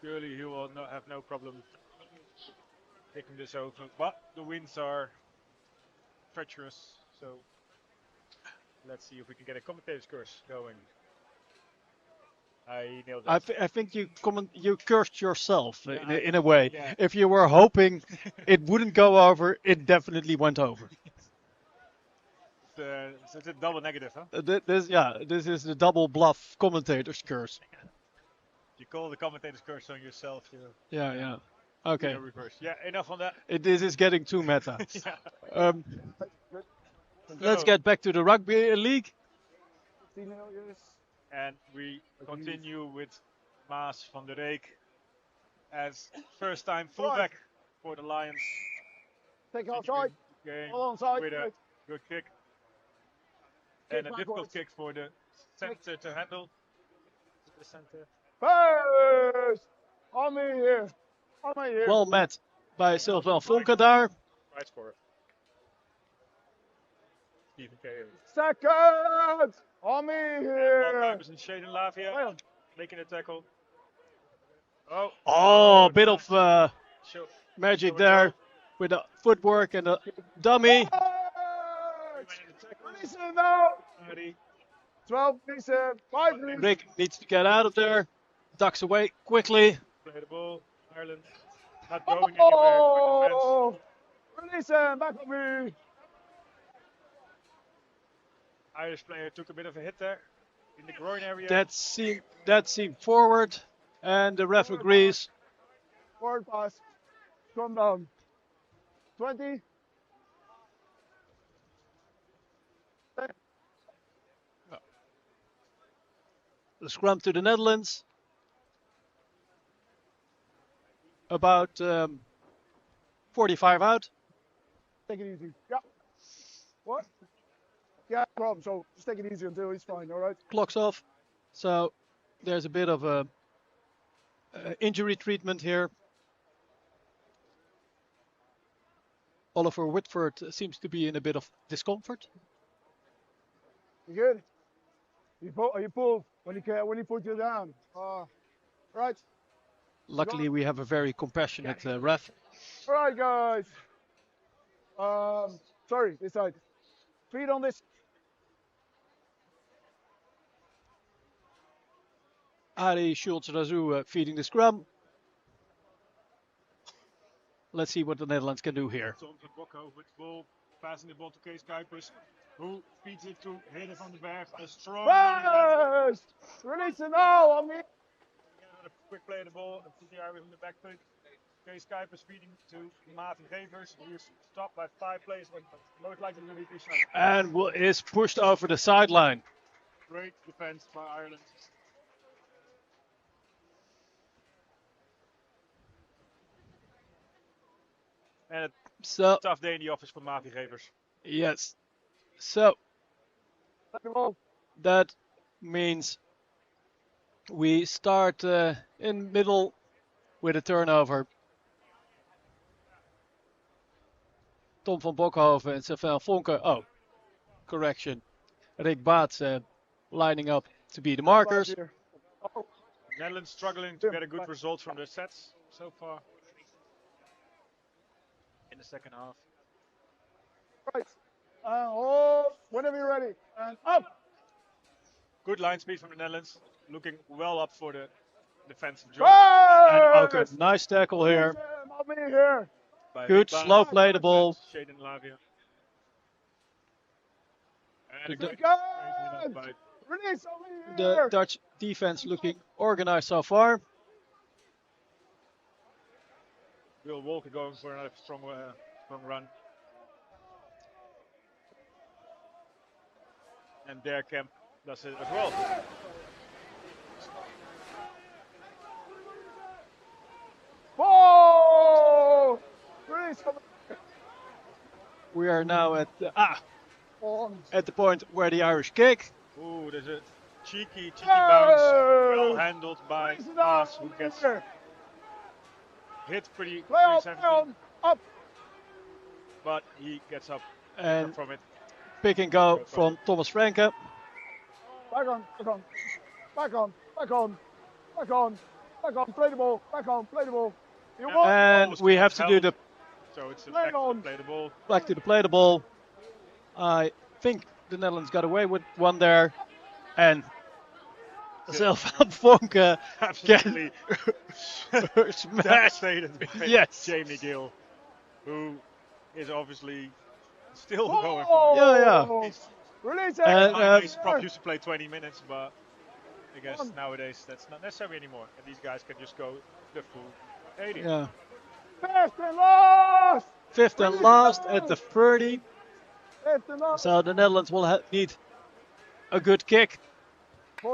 Surely he will have no problem taking this over, but the winds are treacherous, so let's see if we can get a commentator's curse going. I nailed that. I think you cursed yourself in a way. Yeah. If you were hoping it wouldn't go over, it definitely went over. It's a double negative, huh? This is the double bluff commentator's curse. You call the commentator's curse on yourself. Yeah. Okay. Reverse. Yeah, enough on that. This is getting too meta. Yeah. Let's get back to the rugby league. And we continue with Maas van der Reyk as first time fullback for the Lions. Take outside. Game with a good kick. And a difficult kick for the center to handle. The center. First! On me here. Well met by Sylvain Vonken daar. Right scorer. Stephen K. Second! On me Paul here. Kuipers and Shaden Lavia Play on. making a tackle. Oh, Oh, bit of show, magic show and there tell. with the footwork and the dummy. Release it now. Hardy. 12 release it. 5 release. Rick needs to get out of there. Ducks away quickly. Play the ball. Ireland not going anywhere. Good defense. Oh! Release him. Back on me. Irish player took a bit of a hit there in the groin area. That seemed forward, and the ref agrees. Forward pass. Come down. 20. The scrum to the Netherlands. About 45 out. Take it easy. Yeah. What? Yeah, no problem. So just take it easy until he's fine, all right? Clocks off. So there's a bit of a injury treatment here. Oliver Whitford seems to be in a bit of discomfort. You good? You pull when he put you down. Right. Luckily, we have a very compassionate ref. All right, guys. Sorry, this side. Feet on this. Ari Schultz-Razou feeding the scrum. Let's see what the Netherlands can do here. Tom van Bokhoven with the ball, passing the ball to Kees Kuipers, who feeds it to Hede van den Berg. A strong running left. Release it now on me. Again, another quick play of the ball, and put the Irish in the back foot. Kees Kuipers feeding to Martin Gevers, who is stopped by 5 players, but most likely will be shot. And is pushed over the sideline. Great defense by Ireland. And So a tough day in the office for Martin Gevers. yes. So Let the ball. that means we start in middle with a turnover. Tom van Bokhoven and Sylvain Vonke. Oh, correction. Rick Baats lining up to be the markers. Here. Oh, Netherlands struggling to get a good result from their sets so far in the second half. right. Whenever you're ready. And up. Good line speed from the Netherlands, looking well up for the defensive job. Right. Okay, nice tackle here. Not me here. By Good, Rick slow Baats, play the ball. Shaden Lavia. And a The- good Good. raising it up by Release on me The here. Dutch defense looking organized so far. Will Walker going for another strong run. And Der Kemp does it as well. Ball. Release on me. We are now at On. the point where the Irish kick. Ooh, there's a cheeky bounce. Well handled by Release it Maas, now. who gets Here. hit pretty Play on. Play 17, on. Up. but he gets up And from it. pick and go from Thomas Franke. Back on. Back on. Back on. Back on. Back on. Back on. Play the ball. Back on. Play the ball. You want? And we have to do the So it's a Play back on. to play the ball. back to the play the ball. I think the Netherlands got away with one there. And Sylvain Vonke Absolutely smashed. devastated by Yes. Jamie Gill, who is obviously still Oh! going for Yeah, Release it. And, He's probably used to play 20 minutes, but I guess nowadays that's not necessary anymore. And these guys can just go the full 80. Yeah. Fifth and last. Fifth and last at the 30. Fifth and last. So the Netherlands will need a good kick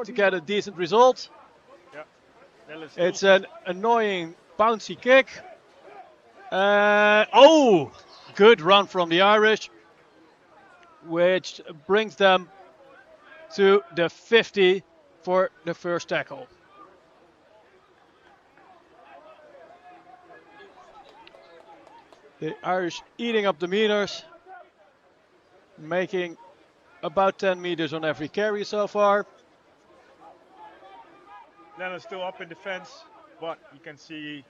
to get a decent result. Yeah. Netherlands It's still- an annoying bouncy kick. Oh, good run from the Irish, which brings them to the 50 for the first tackle. The Irish eating up the meters, making about 10 meters on every carry so far. Netherlands still up in defense, but you can see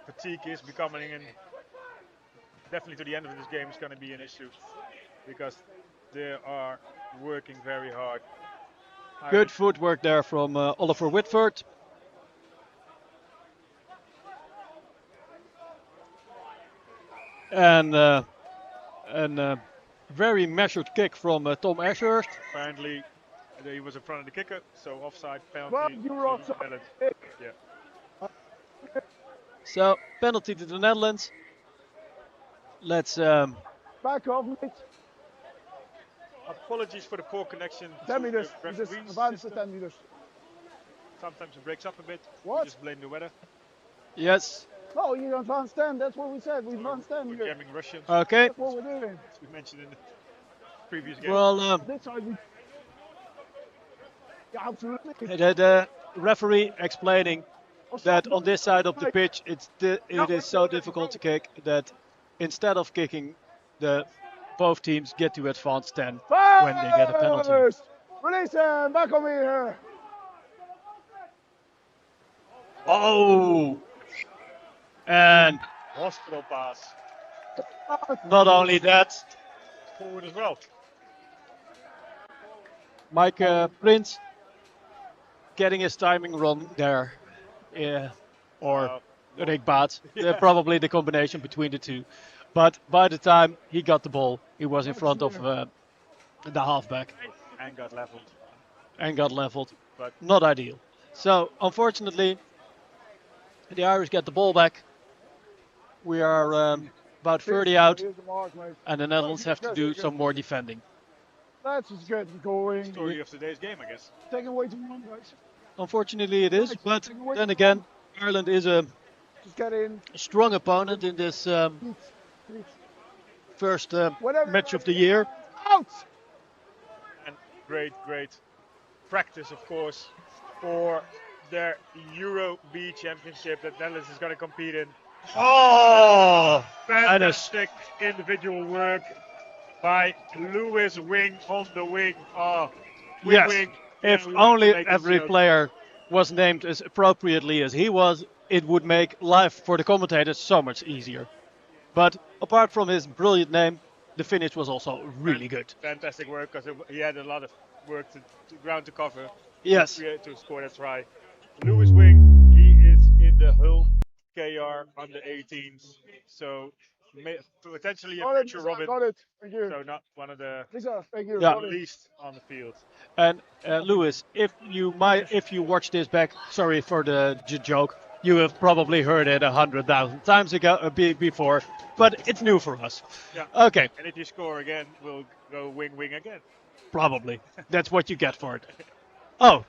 fatigue is becoming, and definitely to the end of this game is going to be an issue because they are working very hard. Good footwork there from Oliver Whitford. And a very measured kick from Tom Ashurst. Apparently, he was in front of the kicker, so offside Well, penalty. you were offside. Netherlands. Yeah. So penalty to the Netherlands. Let's Back off, mate. Apologies for the poor connection. 10 to meters. the You just referee advance the system. 10 meters. Sometimes it breaks up a bit. What? We just blame the weather. yes. No, you advance 10. That's what we said. We advance 10 We're here. jamming Russians, Okay. That's what we're doing. as we mentioned in the previous game. Well, This side we. Yeah, absolutely. the referee explaining that on this side of the pitch it is so difficult to kick that instead of kicking, both teams get to advance 10 when they get a penalty. First! Release him. Back on me here. Oh! And Hospital pass not only that, forward as well. Mike Prince getting his timing wrong there. Yeah. Or Rick Baat. Probably the combination between the two. But by the time he got the ball, he was in front of the halfback And got leveled. and got leveled. But Not ideal. So, unfortunately, the Irish get the ball back. We are about 30 out, Here's the mark, mate. and the Netherlands have to do some more defending. Let's just get going. story of today's game, I guess. Taking away too long, guys. Unfortunately, it is. But then again, Ireland is a Just get in. strong opponent in this Please. first Whatever. match of the year. Out! And great practice, of course, for their Euro B Championship that Netherlands is going to compete in. Oh! And a Fantastic individual work by Lewis Wing on the wing. Oh, Yes. Wing. If Yeah, we only make this every joke. player was named as appropriately as he was, it would make life for the commentators so much easier. But apart from his brilliant name, the finish was also really good. Fantastic work because he had a lot of work to ground to cover. Yes. To score that try. Lewis Wing, he is in the Hull KR under 18s, so potentially a Got it. future Robin. Got it. Thank you. So not one of the Lisa, thank you. Yeah. Got it. least on the field. And Lewis, if you watch this back, sorry for the joke, you have probably heard it 100,000 times before, but it's new for us. Yeah. Okay, And if you score again, we'll go wing again. probably. That's what you get for it. Oh,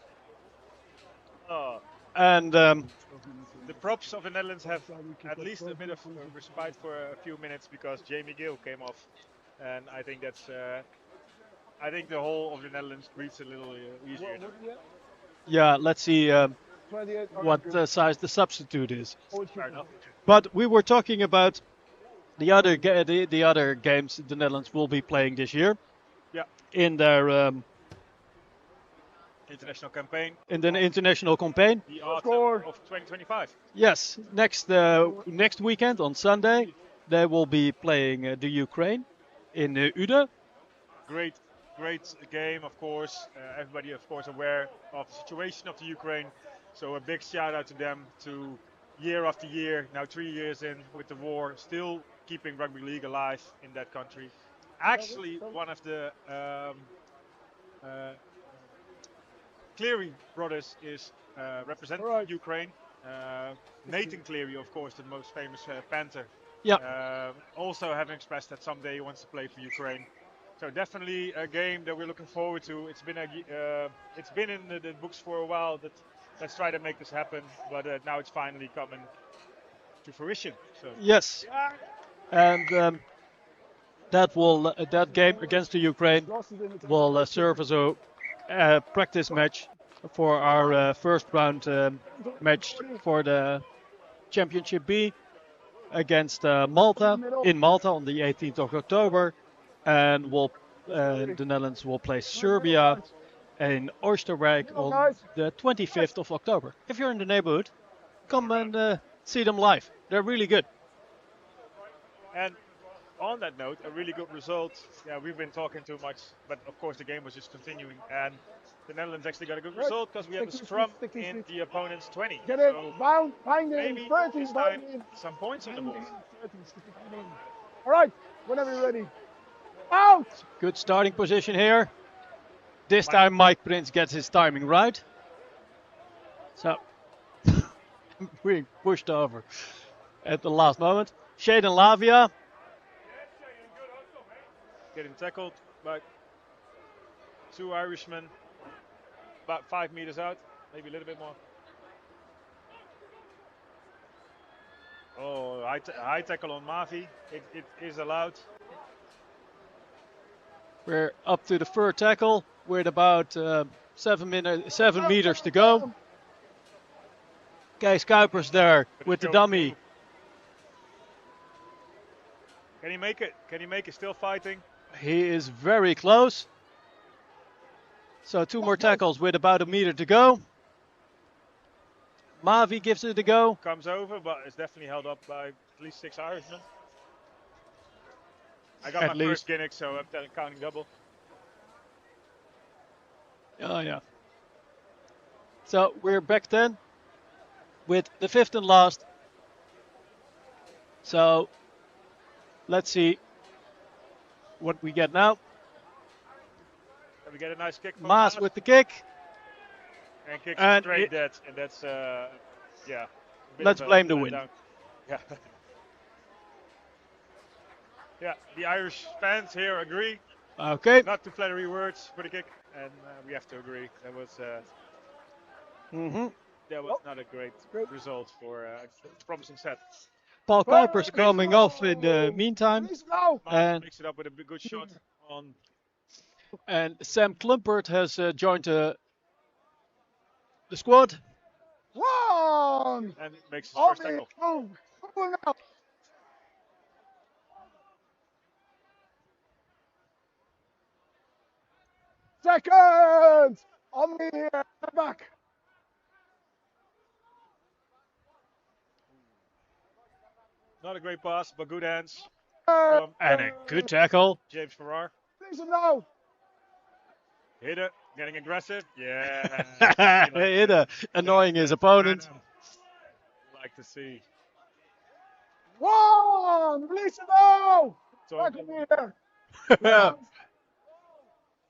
Oh, and the props of the Netherlands have at least a bit of respite for a few minutes because Jamie Gill came off, and I think that's. I think the whole of the Netherlands breathes a little easier now. yeah, let's see 28. what size the substitute is. Fair enough. But we were talking about the other games the Netherlands will be playing this year. Yeah. In their International campaign, in the international campaign. the autumn Score. of 2025. Yes, next weekend on Sunday they will be playing the Ukraine in Ude. Great game, of course. Everybody, of course, aware of the situation of the Ukraine. So a big shout out to them to year after year, now 3 years in with the war, still keeping rugby league alive in that country. Actually, one of the Cleary brothers is representing Right. Ukraine. Nathan Cleary, of course, the most famous Panther. Yeah. Also having expressed that someday he wants to play for Ukraine. So definitely a game that we're looking forward to. It's been in the books for a while. That let's try to make this happen, but now it's finally coming to fruition. So Yes, and that game against the Ukraine Lost it in the will serve as a practice match for our first round match for the Championship B against Malta in Malta on the 18th of October, and we'll the Netherlands will play Serbia in Oostenrijk on the 25th of October. If you're in the neighborhood, come and see them live. They're really good. And on that note, a really good result. Yeah, we've been talking too much, but of course the game was just continuing, and the Netherlands actually got a good result because we had a scrum in the opponent's 20. Get in, So bound, bind in, maybe 30, this bind time in. some points on the board. All right, whenever you're ready. Out! Good starting position here. This Mike. time Mike Prince gets his timing right. So, being pushed over at the last moment. Shaden Lavia. Getting tackled by 2 Irishmen, about 5 meters out, maybe a little bit more. Oh, high tackle on Mavi. It is allowed. We're up to the third tackle with about 7 meters to go. Kees Kuipers there with the dummy. Can he make it? Can he make it? Still fighting. He is very close. So 2 more tackles with about a meter to go. Mavi gives it a go. Comes over, but it's definitely held up by at least 6 Irishmen. I got At my least. first Guinness, so I'm counting double. Oh yeah. So we're back then with the 5th and last. So let's see what we get now. Can we get a nice kick from Maas with the kick. And kicks And straight dead, and that's yeah. a bit Let's of a blame the wind. letdown. Yeah. Yeah, the Irish fans here agree. Okay. Not too flattery words for the kick, and we have to agree. That was not a great result for a promising set. Paul Kuipers coming off in the meantime. Now! And Mixed it up with a good shot on. And Sam Klumpert has joined the squad. One! And makes his On first me! tackle. Oh, come on now! Second! On me here, back! Not a great pass, but good hands Uh, from And a good tackle. James Farrar. Please now! Hit it, getting aggressive. Yeah. Hit it, annoying his opponent. Like to see. One! Release it now! So Back on me here!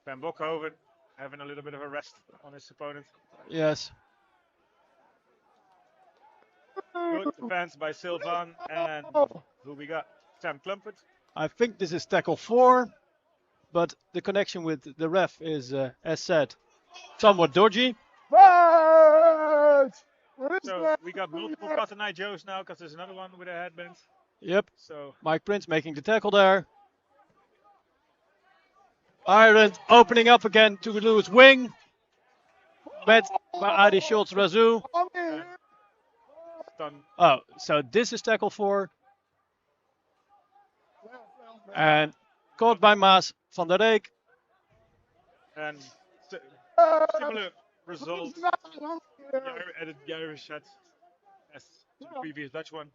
Van Bokhoven having a little bit of a rest on his opponent. Yes. Good defense by Sylvan, and who we got? Sam Klumpert. I think this is tackle 4, but the connection with the ref is, as said, somewhat dodgy. Right! So we got multiple Cotton Eye Joes now because there's another one with a headband. Yep. So Mike Prince making the tackle there. Ireland opening up again to Lewis wing. Met by Adi Schultz Razoo. On me here! done. Oh, so this is tackle 4. And caught by Maas van der Reek. And similar result at the Irish set as to the previous Dutch one.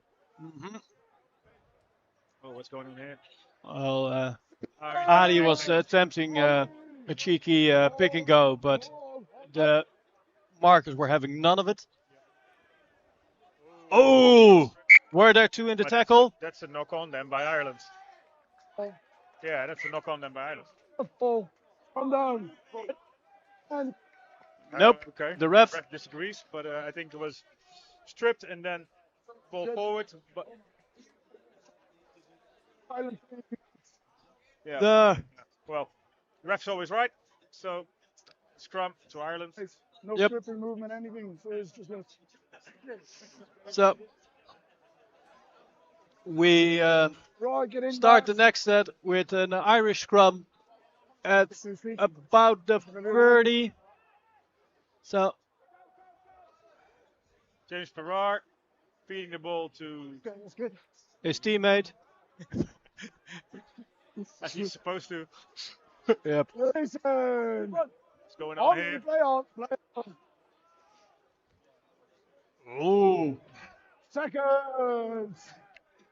Oh, what's going on here? Well, Adi was attempting a cheeky pick and go, but the markers were having none of it. Oh, were there 2 in the tackle? That's a knock on them by Ireland. Yeah, that's a knock on them by Ireland. Come down. And Nope. Okay. The ref disagrees, but I think it was stripped and then ball forward. But Ireland. yeah. Well, the ref's always right. So scrum to Ireland. No Yep. stripping movement, anything. So it's just a... So we Right, get in start the back. next set with an Irish scrum at about the 30. So James Farrar feeding the ball to Okay, that's good. his teammate. as he's supposed to. Yep. Listen. What's going on On, here? play on, play on. Ooh. Seconds.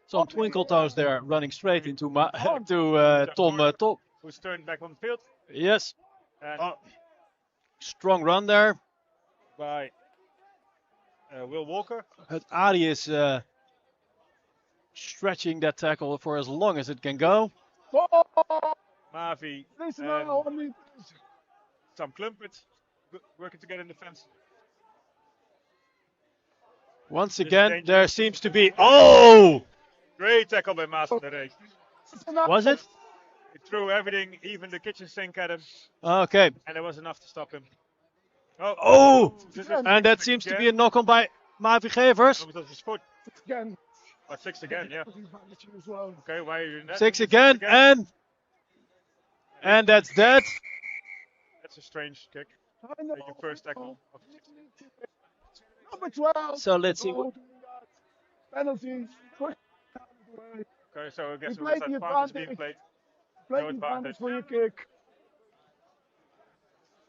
Some twinkle toes there, running straight into On. Tom. Tom. Who's turned back on the field? Yes. And Strong run there. by Will Walker. Het Adi is stretching that tackle for as long as it can go. Ball. Mavi Listen and now, on me. Sam Klumpert working together in defense. Once This is again, dangerous. there seems to be. Oh! Great tackle by Maas van der Reek. Listen now. Was it? He threw everything, even the kitchen sink at him, Okay. and there was enough to stop him. Oh! Oh! This is And that six seems to again. be a knock on by Mavi Gevers. Oh, that's his foot. Again. Oh, 6 again, yeah. As well. Okay, why are you doing that? 6 again, and that's that. That's a strange kick. I know. Your first tackle of the 60. Number 12. So let's see. Oh, penalty. Push away. Okay, so I guess You it was played the advantage being advantage. played. Play No the advantage. advantage for your kick.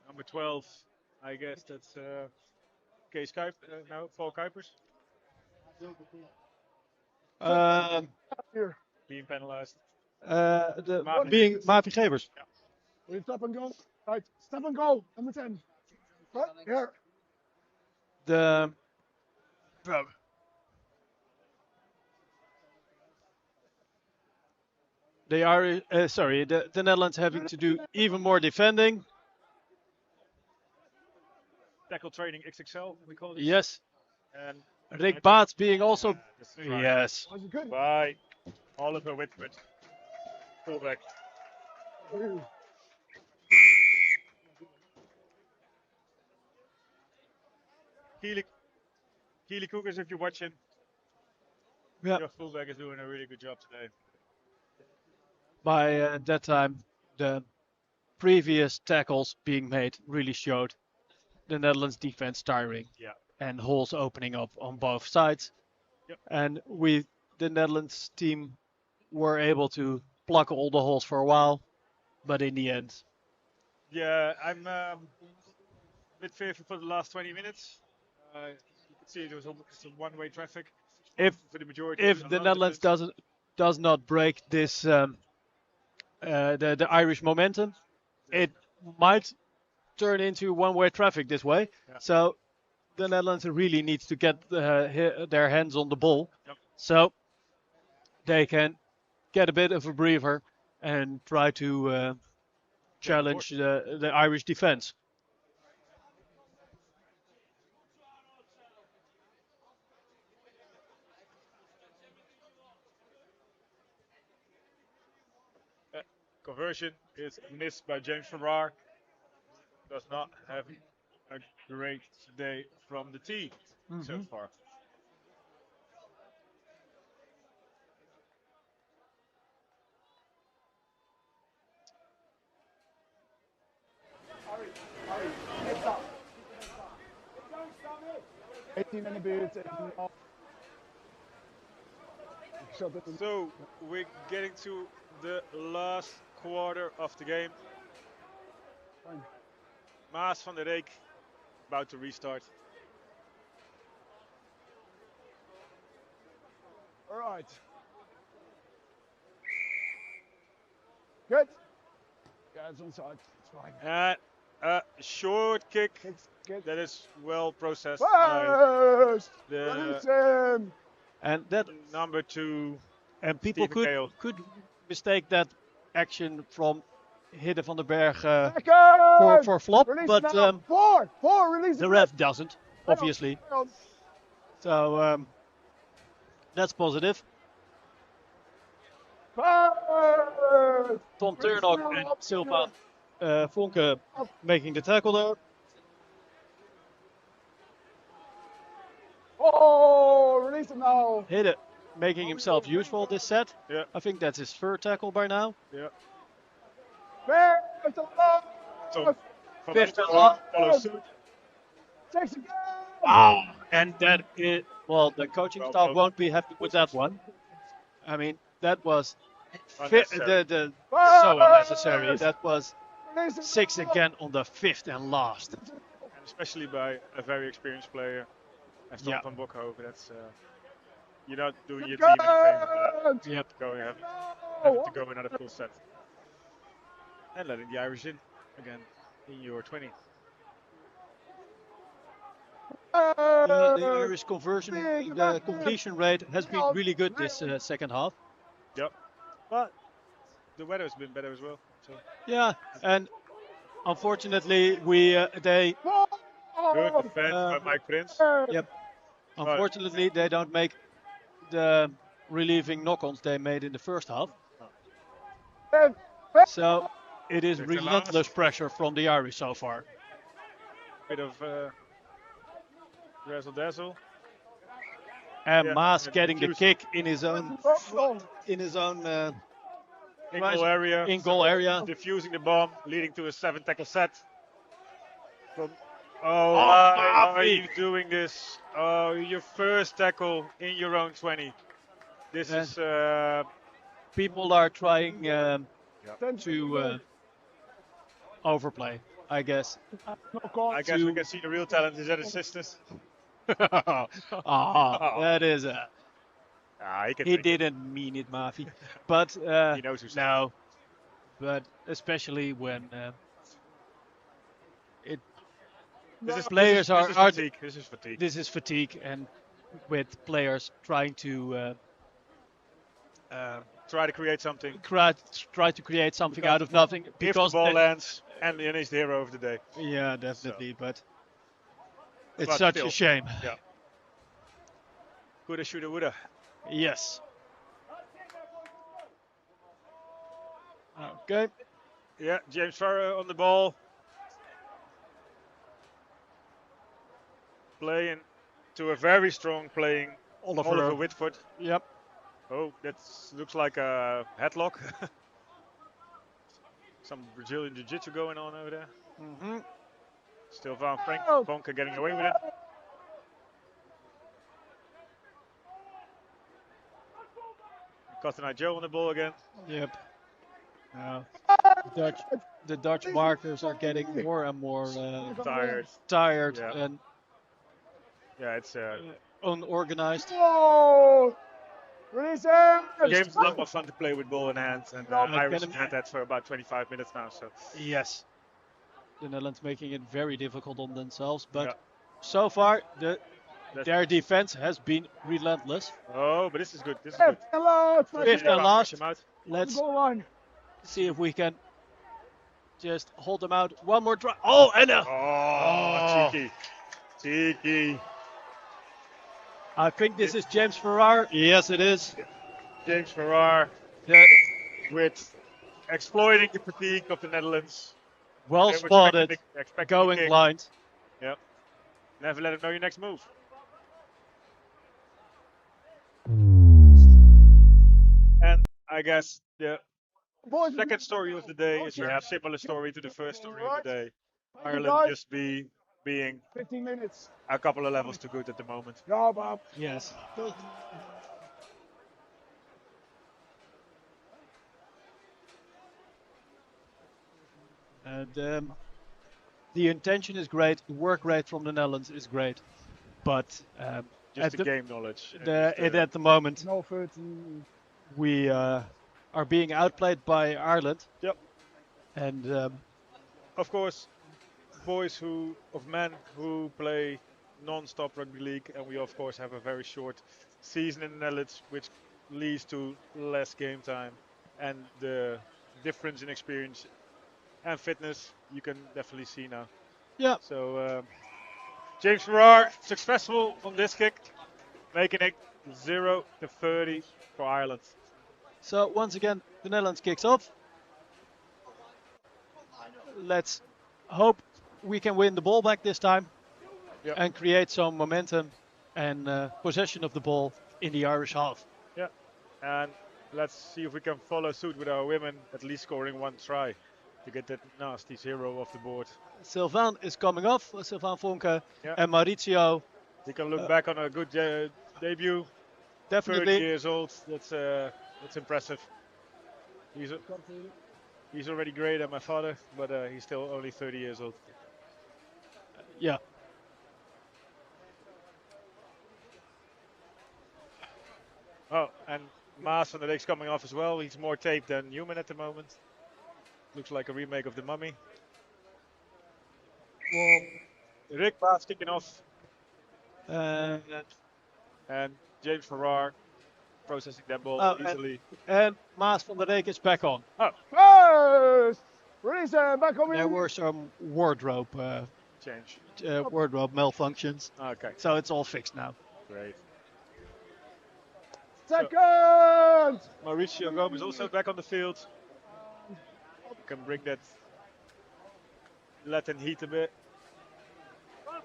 Number 12, I guess that's Kees no, Paul Kuipers Here. being penalized. Being Mavi Gevers. Will you stop and go? Right. Stop and go. Number 10. Right. Here. The They are the Netherlands having to do even more defending. Tackle training XXL, we call it. Yes. And Rick Baats being also. that's right. Yes. Was it good? By Oliver Whitford. Fullback. Ooh. Keely Cougars, if you're watching, Yeah. your fullback is doing a really good job today. By that time, the previous tackles being made really showed the Netherlands defense tiring. Yeah. And holes opening up on both sides. Yep. And the Netherlands team, were able to plug all the holes for a while, but in the end, Yeah, I'm a bit fearful for the last 20 minutes. You can see there was almost a one-way traffic if for the majority. if of the Netherlands does not break this the Irish momentum, it might turn into one-way traffic this way. Yeah. So the Netherlands really needs to get their hands on the ball, Yep. so they can get a bit of a breather and try to challenge the Irish defense. Conversion is missed by James Farrar. Does not have a great day from the tee so far. Heads up. 18 in the beard. So we're getting to the last quarter of the game. Fine. Maas van der Reek about to restart. All right. Good. Yeah, it's onside. It's fine. And a short kick It's good. that is well processed by First! the Release him! And that number 2. and people Stephen Gale. could mistake that action from Hidde van den Berg Second! for flop, Release but now. Four, release the him. ref doesn't, Hang on, obviously. hang on. So that's positive. First! Tom Release Turnock now. and Silva Vonke making the tackle there. Oh, release him now. Hidde making himself useful this set. Yeah. I think that's his third tackle by now. Yeah. First, Tom van Fifth Oosteren and last. follows suit. takes again. And that is, well, the coaching Well, staff well. won't be happy with that one. I mean, that was Unnecessary. So unnecessary. That was Release it. 6 again on the 5th and last. And especially by a very experienced player as Tom Yeah. van Bokhoven. That's you're not doing your team any favor for that. Yep. Having to go another full set. And letting the Irish in again in your 20. The Irish conversion, the completion rate has been really good this second half. Yep. But the weather's been better as well. So Yeah, and unfortunately they good defense by Mike Prince. yep. Unfortunately they don't make the relieving knock-ons they made in the first half. So it is Fifth and relentless last. pressure from the Irish so far. Bit of razzle dazzle. And Yeah, Maas and getting the juice. kick in his own In goal area. in goal area. Diffusing the bomb, leading to a 7-tackle set. From Oh, why are Mavi. you doing this? Oh, your first tackle in your own 20. This Yeah. is People are trying to overplay, I guess. I guess we can see the real talent is at his sisters. That is He can he take it. didn't mean it, Mavi. But He knows who's no. But especially when players this is are fatigue. This is fatigue. this is fatigue, and with players trying to Try to create something. try to create something out of nothing If because the ball they- lands, and he's the hero of the day. yeah, definitely, but it's But such still. a shame. Yeah. Coulda, shoulda, woulda. Yes. Okay. Yeah, James Farrer on the ball. Playing to a very strong playing Oliver Whitford. Yep. Oh, that looks like a headlock. Some Brazilian jiu-jitsu going on over there. Mm-hmm. Still Frank Vonka getting away with it. Cotton Eye Joe on the ball again. Yep. The Dutch markers are getting more and more Tired. Yeah. and Yeah, it's unorganized. Release him. game's a lot more fun to play with ball in hand, and Irish can- have had that for about 25 minutes now. So Yes. The Netherlands making it very difficult on themselves, but Yeah. so far That's- their defense has been relentless. oh, but this is good. This is good. Hello. Fifth and last. Push him out. Let's Goal line. see if we can just hold them out. One more try. Oh, and Oh, cheeky. I think this is James Farrar. Yes, it is. James Farrar Yeah, with exploiting the fatigue of the Netherlands. well They were spotted. expecting the Going kick. blind. Yep. Never let him know your next move. And I guess the Boys, second story of the day is a very similar story to the first story of the day. Ireland just being 15 minutes. a couple of levels too good at the moment. Ja, Bob. Yes. And the intention is great. The work rate from the Netherlands is great, but Just at the the, game knowledge. and the, just, at the moment No 13. we are being outplayed by Ireland. Yep. And of course, men who play non-stop rugby league, and we of course have a very short season in the Netherlands, which leads to less game time, and the difference in experience and fitness you can definitely see now. yeah, So James Farrar successful on this kick, making it 0-30 for Ireland. so once again the Netherlands kicks off. Let's hope we can win the ball back this time. Yep. And create some momentum and possession of the ball in the Irish half. Yeah, and let's see if we can follow suit with our women, at least scoring one try to get that nasty 0 off the board. Sylvain is coming off, Sylvain Vonke, Yeah. and Maurizio. We can look back on a good debut. 30 Definitely. years old. That's impressive. He's he's already greater than my father, but he's still only 30 years old. Yeah. Oh, and Maas van der Leek's coming off as well. He's more taped than Newman at the moment. Looks like a remake of The Mummy. Well, Rick Maas kicking off, Uh, and James Farrar processing that ball oh, easily. and Maas van der Leek is back on. Oh, first! Release back on There me. were some wardrobe change. wardrobe malfunctions, Okay, so it's all fixed now. great. Second! Mauricio Gomez also back on the field. Can bring that Latin heat a bit.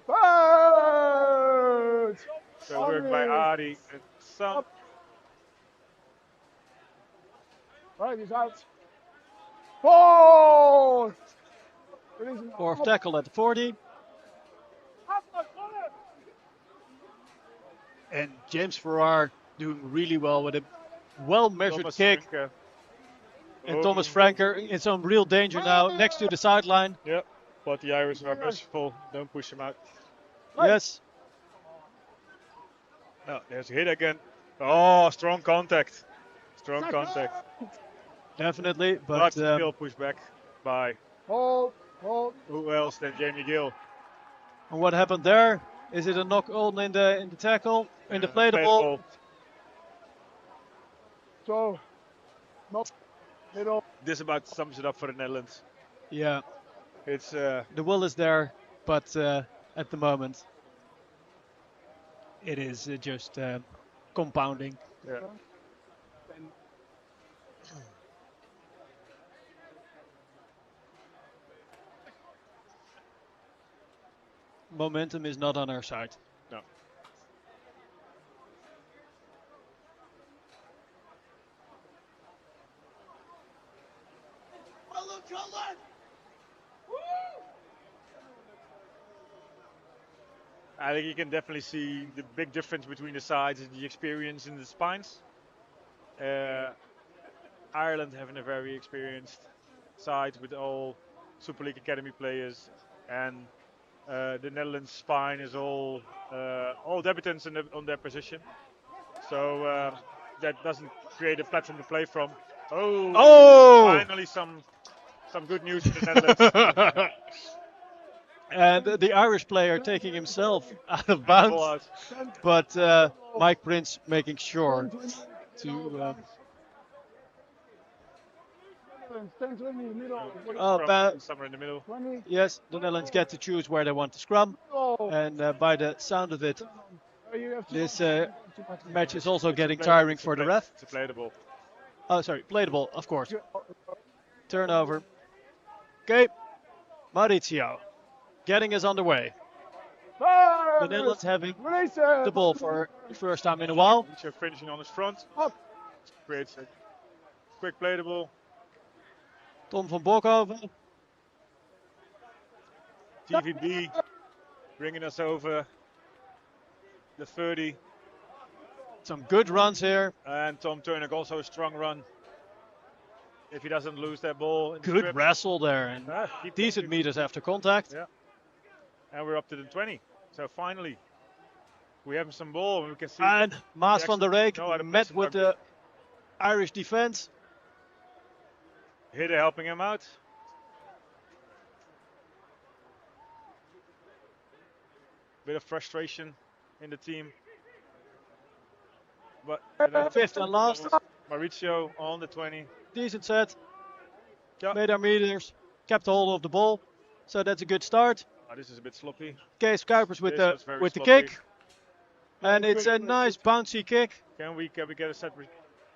Third! So work by Ari and Sam. Up. Right, he's out. Fourth! Release him. Fourth Up. tackle at the 40. And James Farrar doing really well with a well-measured Thomas kick. Franke. And Oh, Thomas Franker in some real danger now, next to the sideline. Yeah, but the Irish are merciful. Don't push him out. Yes. No, there's a hit again. Oh, strong contact. Strong contact. Definitely, But but still pushed back by Hold. who else than Jamie Gill? what happened there? Is it a knock on in the tackle? In the play the ball? So, not middle. This about sums it up for the Netherlands. Yeah, It's the will is there, but at the moment it is just compounding. yeah. Momentum is not on our side. No. I think you can definitely see the big difference between the sides and the experience in the spines. Ireland having a very experienced side with all Super League Academy players, and the Netherlands spine is all debutants on their position. So that doesn't create a platform to play from. Oh! Finally some good news for the Netherlands. And the Irish player taking himself out of bounds, but Mike Prince making sure to. Somewhere in the middle. Yes, the Netherlands get to choose where they want to scrum, and by the sound of it, this match is also getting tiring for the ref. It's a play the ball. Oh, sorry, play the ball, of course. Turnover. Okay, Maurizio getting us underway. The Netherlands having the ball for the first time in a while. Mauricio finishing on his front. Creates a quick play the ball. Tom van Bokhoven. TVB bringing us over the 30. Some good runs here. And Tom Turner also a strong run. If he doesn't lose that ball. In the Good strip. wrestle there and decent meters after contact. Yeah. And we're up to the 20. So finally, we have some ball and we can see. And Maas van der Leek know how to play met some with rugby. the Irish defense. Hidde helping him out. Bit of frustration in the team. But Fifth and last. Mauricio on the 20. Decent set. Yeah. Made our meters. Kept hold of the ball. So that's a good start. Oh, this is a bit sloppy. Kees Kuipers with This was the very the sloppy. kick. And it's a nice bouncy kick. Can we get a set?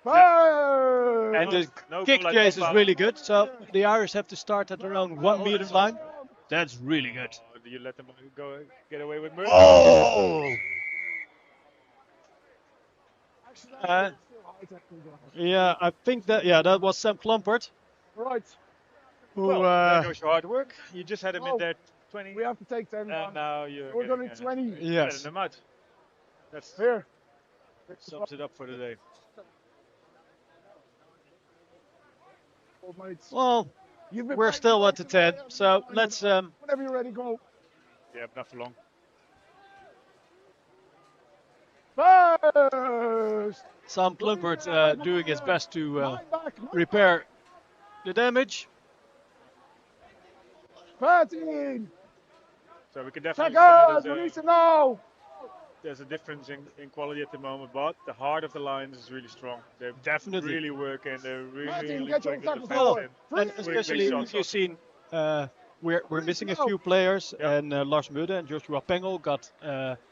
And the No kick goal at chase is all. really good. So the Irish have to start at around 1 meter line. That's really good. Oh, do you let them go get away with murder? Oh! Yeah, I think that was Sam Klumpert. Right. Who, Well, there goes your hard work. You just had him in there 20. We have to take 10 And now you're We're going getting, to 20. yes. getting them out. That's Here. sums it up for the day. go, mates. Well, You've been we're playing still at the great 10, today, so everyone. let's Whenever you're ready, go. Yeah, not for long. First. Sam Right Klumpert there, doing his Maguire. best to Nine back. repair the damage. 13. So we can definitely say Second. Release it now. there's a difference in quality at the moment, but the heart of the lines is really strong. They're Definitely. really working. They're 13. really Get your putting the tackle defense Well, forward. in. and Three. especially shots if you've off. seen, we're missing a now. few players, Yeah. and Lars Mudde and Joshua Pengel got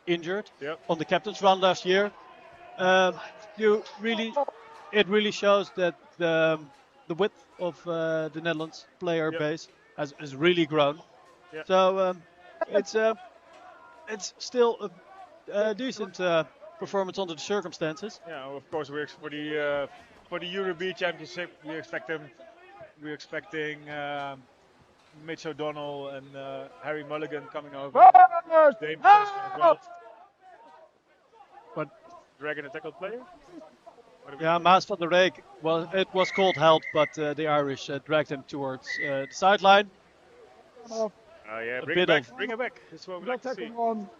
injured Yep. on the captain's run last year. It really shows that the width of the Netherlands player Yep. base has really grown. Yeah. So it's still a decent performance under the circumstances. Yeah. Of course, we're for the European Championship. We're expecting Mitch O'Donnell and Harry Mulligan coming over. First. Dave Thompson as well. But Dragon a tackle player. yeah, Maas van der Reyk it was called help, but the Irish dragged him towards the sideline. Yeah, A bring bit it back. of- Bring it back. That's what we You like got to see. tackle one.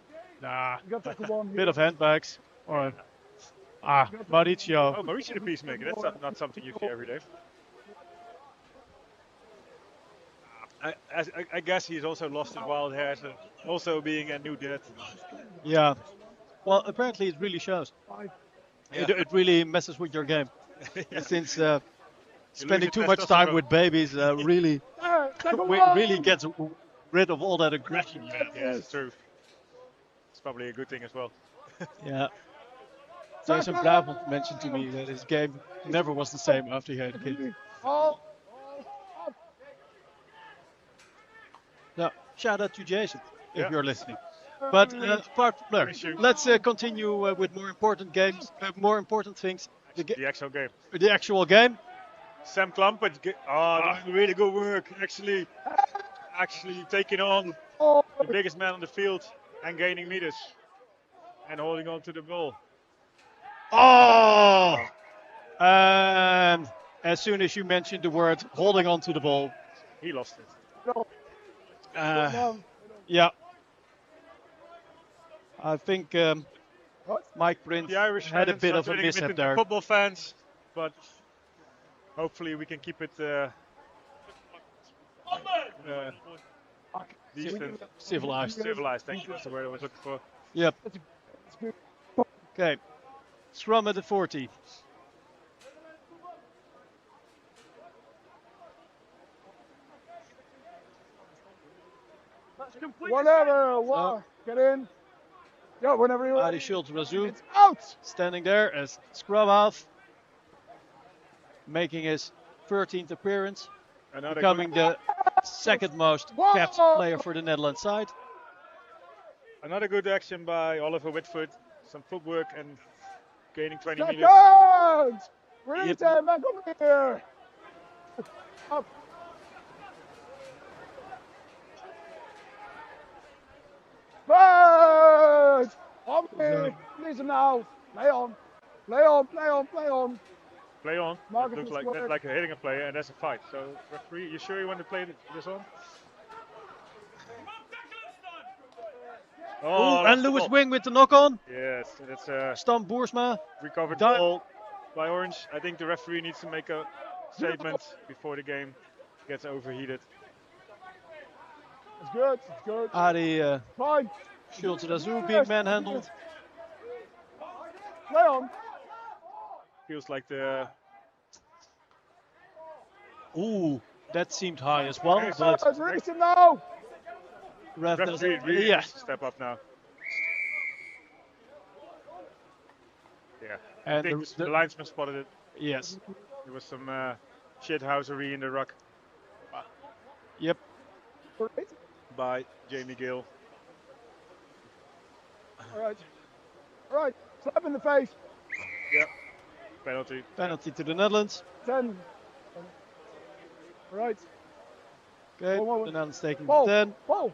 Nah, You got tackle one. bit of handbags. Or Mauricio. Oh, Mauricio the Peacemaker. That's not something you see every day. I guess he's also lost his wild hair, so also being a new dad. Yeah. Well, apparently it really shows. It really messes with your game. Yeah. Since You spending lose too your much time testosterone. with babies really Tackle one. really gets rid of all that aggression. Yeah, it's true. It's probably a good thing as well. Yeah. Jason Brabant mentioned to me that his game never was the same after he had a kid. All. So, shout out to Jason if Yeah. you're listening. But apart from Very that, sure. let's continue with more important games, more important things. The actual game. The actual game. Sam Klumpert, doing really good work. Actually taking on the biggest man on the field and gaining meters and holding on to the ball. Oh! And as soon as you mentioned the word holding on to the ball, He lost it. yeah, I think Mike Prince The Irish had a fans bit are of a turning mishap into there. football fans, but hopefully we can keep it decent, Civilized. civilized. Thank you. That's the word I was looking for. Yep. Okay. Scrum at the 40. Whatever. Get in. Yeah, whenever you're Adi ready. Schultz Razoo It's out. standing there as scrum half, making his 13th appearance, Another becoming good, the second most capped player for the Netherlands side. another good action by Oliver Whitford. Some footwork and gaining 20 meters. Second. Release Yep. it. Back over here. Up. Third. Up here. Release him now. Play on. Play on. Play on. Play on. Play on. Mark That it looks to like square. that's like hitting a player, and that's a fight. So referee, you sure you want to play this on? Oh, that's and the Lewis ball. Wing with the knock on. Yes, it's a Stam Boersma. recovered Done. ball by Orange. I think the referee needs to make a statement before the game gets overheated. It's good. It's good. Adi Fine. Schultz Razoo being manhandled. Play on. Feels like the Ooh, that seemed high as well, Yes. but Release him now. ref referee doesn't. really Yeah, needs to step up now. Yeah, I and think the linesman spotted it. yes, There was some shithousery in the ruck yep. by Jamie Gill. All right. All right. Slap in the face. Yep, penalty. Penalty to the Netherlands. 10. All right. Okay, Whoa. the Netherlands taking Whoa. 10. Whoa.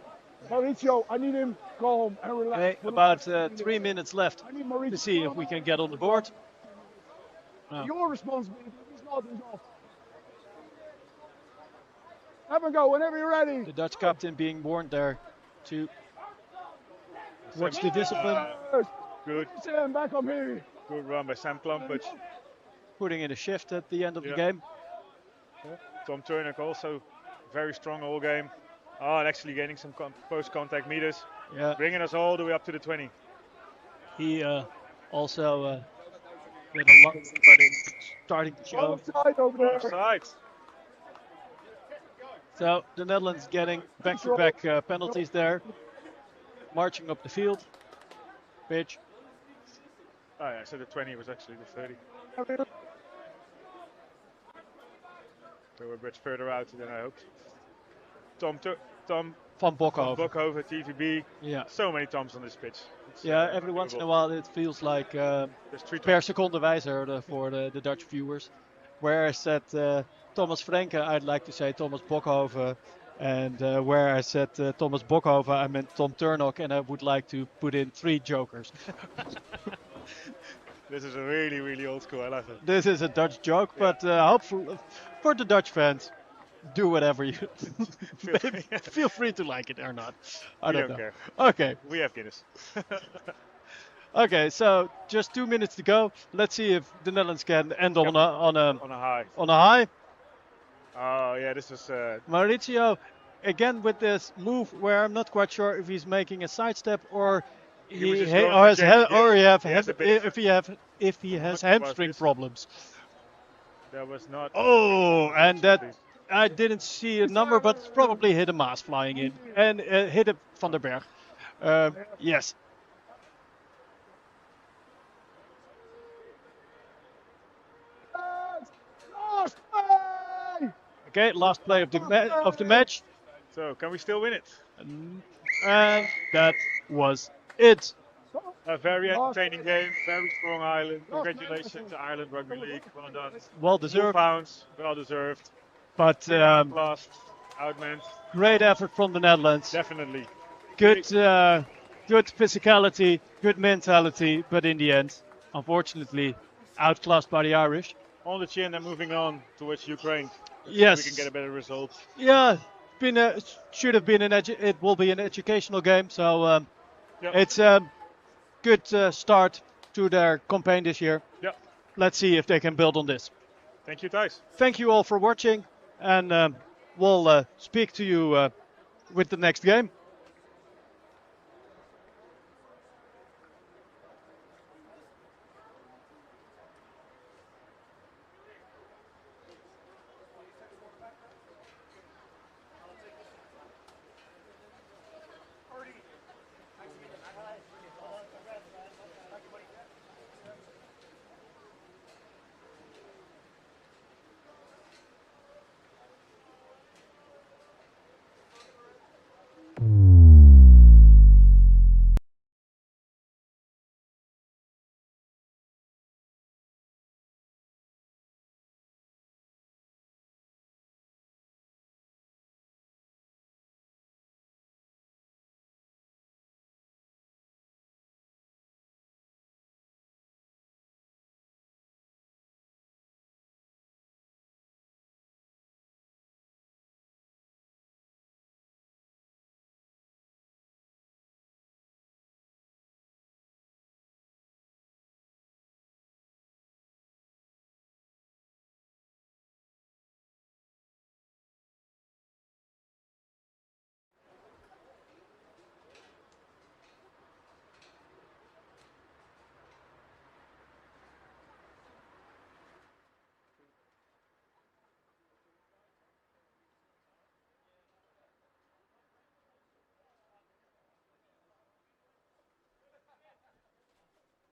Mauricio, I need him calm and relax. Okay, about 3 minutes left I need Mauricio. to see if we can get on the board. Your responsibility is not his off. Have a go whenever you're ready. The Dutch captain being warned there to watch the discipline, Good. Sam, back up here. Good run by Sam Klumpage. putting in a shift at the end of the Yeah. game. Tom Turner also very strong all game. Oh, and actually gaining some post-contact meters. Yeah, Bringing us all the way up to the 20. he also did a lot, but it's starting to show. Offside over there. Offside. So the Netherlands getting back-to-back penalties there, marching up the field. Pitch. Oh yeah, so the 20 was actually the 30. They were a bit further out than I hoped. Tom Van Bokhoven. Bokhoven, TVB. Yeah. So many Toms on this pitch. It's, Yeah, every once in a while it feels like There's 3 per Toms. seconde wijzer for the Dutch viewers. Whereas at Thomas Frenke, I'd like to say Thomas Bokhoven. And where I said Thomas Bokhoven, I meant Tom Turnock, and I would like to put in 3 jokers. This is a really, really old school. I love it. This is a Dutch joke, but hopefully for the Dutch fans, do whatever you feel free to like it or not. I We don't don't know. care. Okay, We have Guinness. okay. So just 2 minutes to go. Let's see if the Netherlands can end on On a high. a high. Oh yeah, this was Mauricio, again with this move where I'm not quite sure if he's making a sidestep or He was he just ha- going or for has Jake. ha- or he have He has ham- a bit if he has What was hamstring this? problems. that was not. Oh, and that I didn't see a number, but it's probably hit a mass flying in and hit a Van der Berg. Yes. Last play! Okay, last play of the match, So can we still win it? and that was it. A very entertaining game, very strong Ireland. Congratulations to Ireland Rugby League. Well done. Well 2 deserved, pounds, well deserved. but Last, outmanned, great effort from the Netherlands. definitely. Good physicality, good mentality, but in the end, unfortunately, outclassed by the Irish. On the chin and moving on towards Ukraine. Yes. We can get a better result. Yeah, should have been it will be an educational game, so Yep. it's a good start to their campaign this year. Yeah. Let's see if they can build on this. Thank you, Thijs. Thank you all for watching, and we'll speak to you with the next game.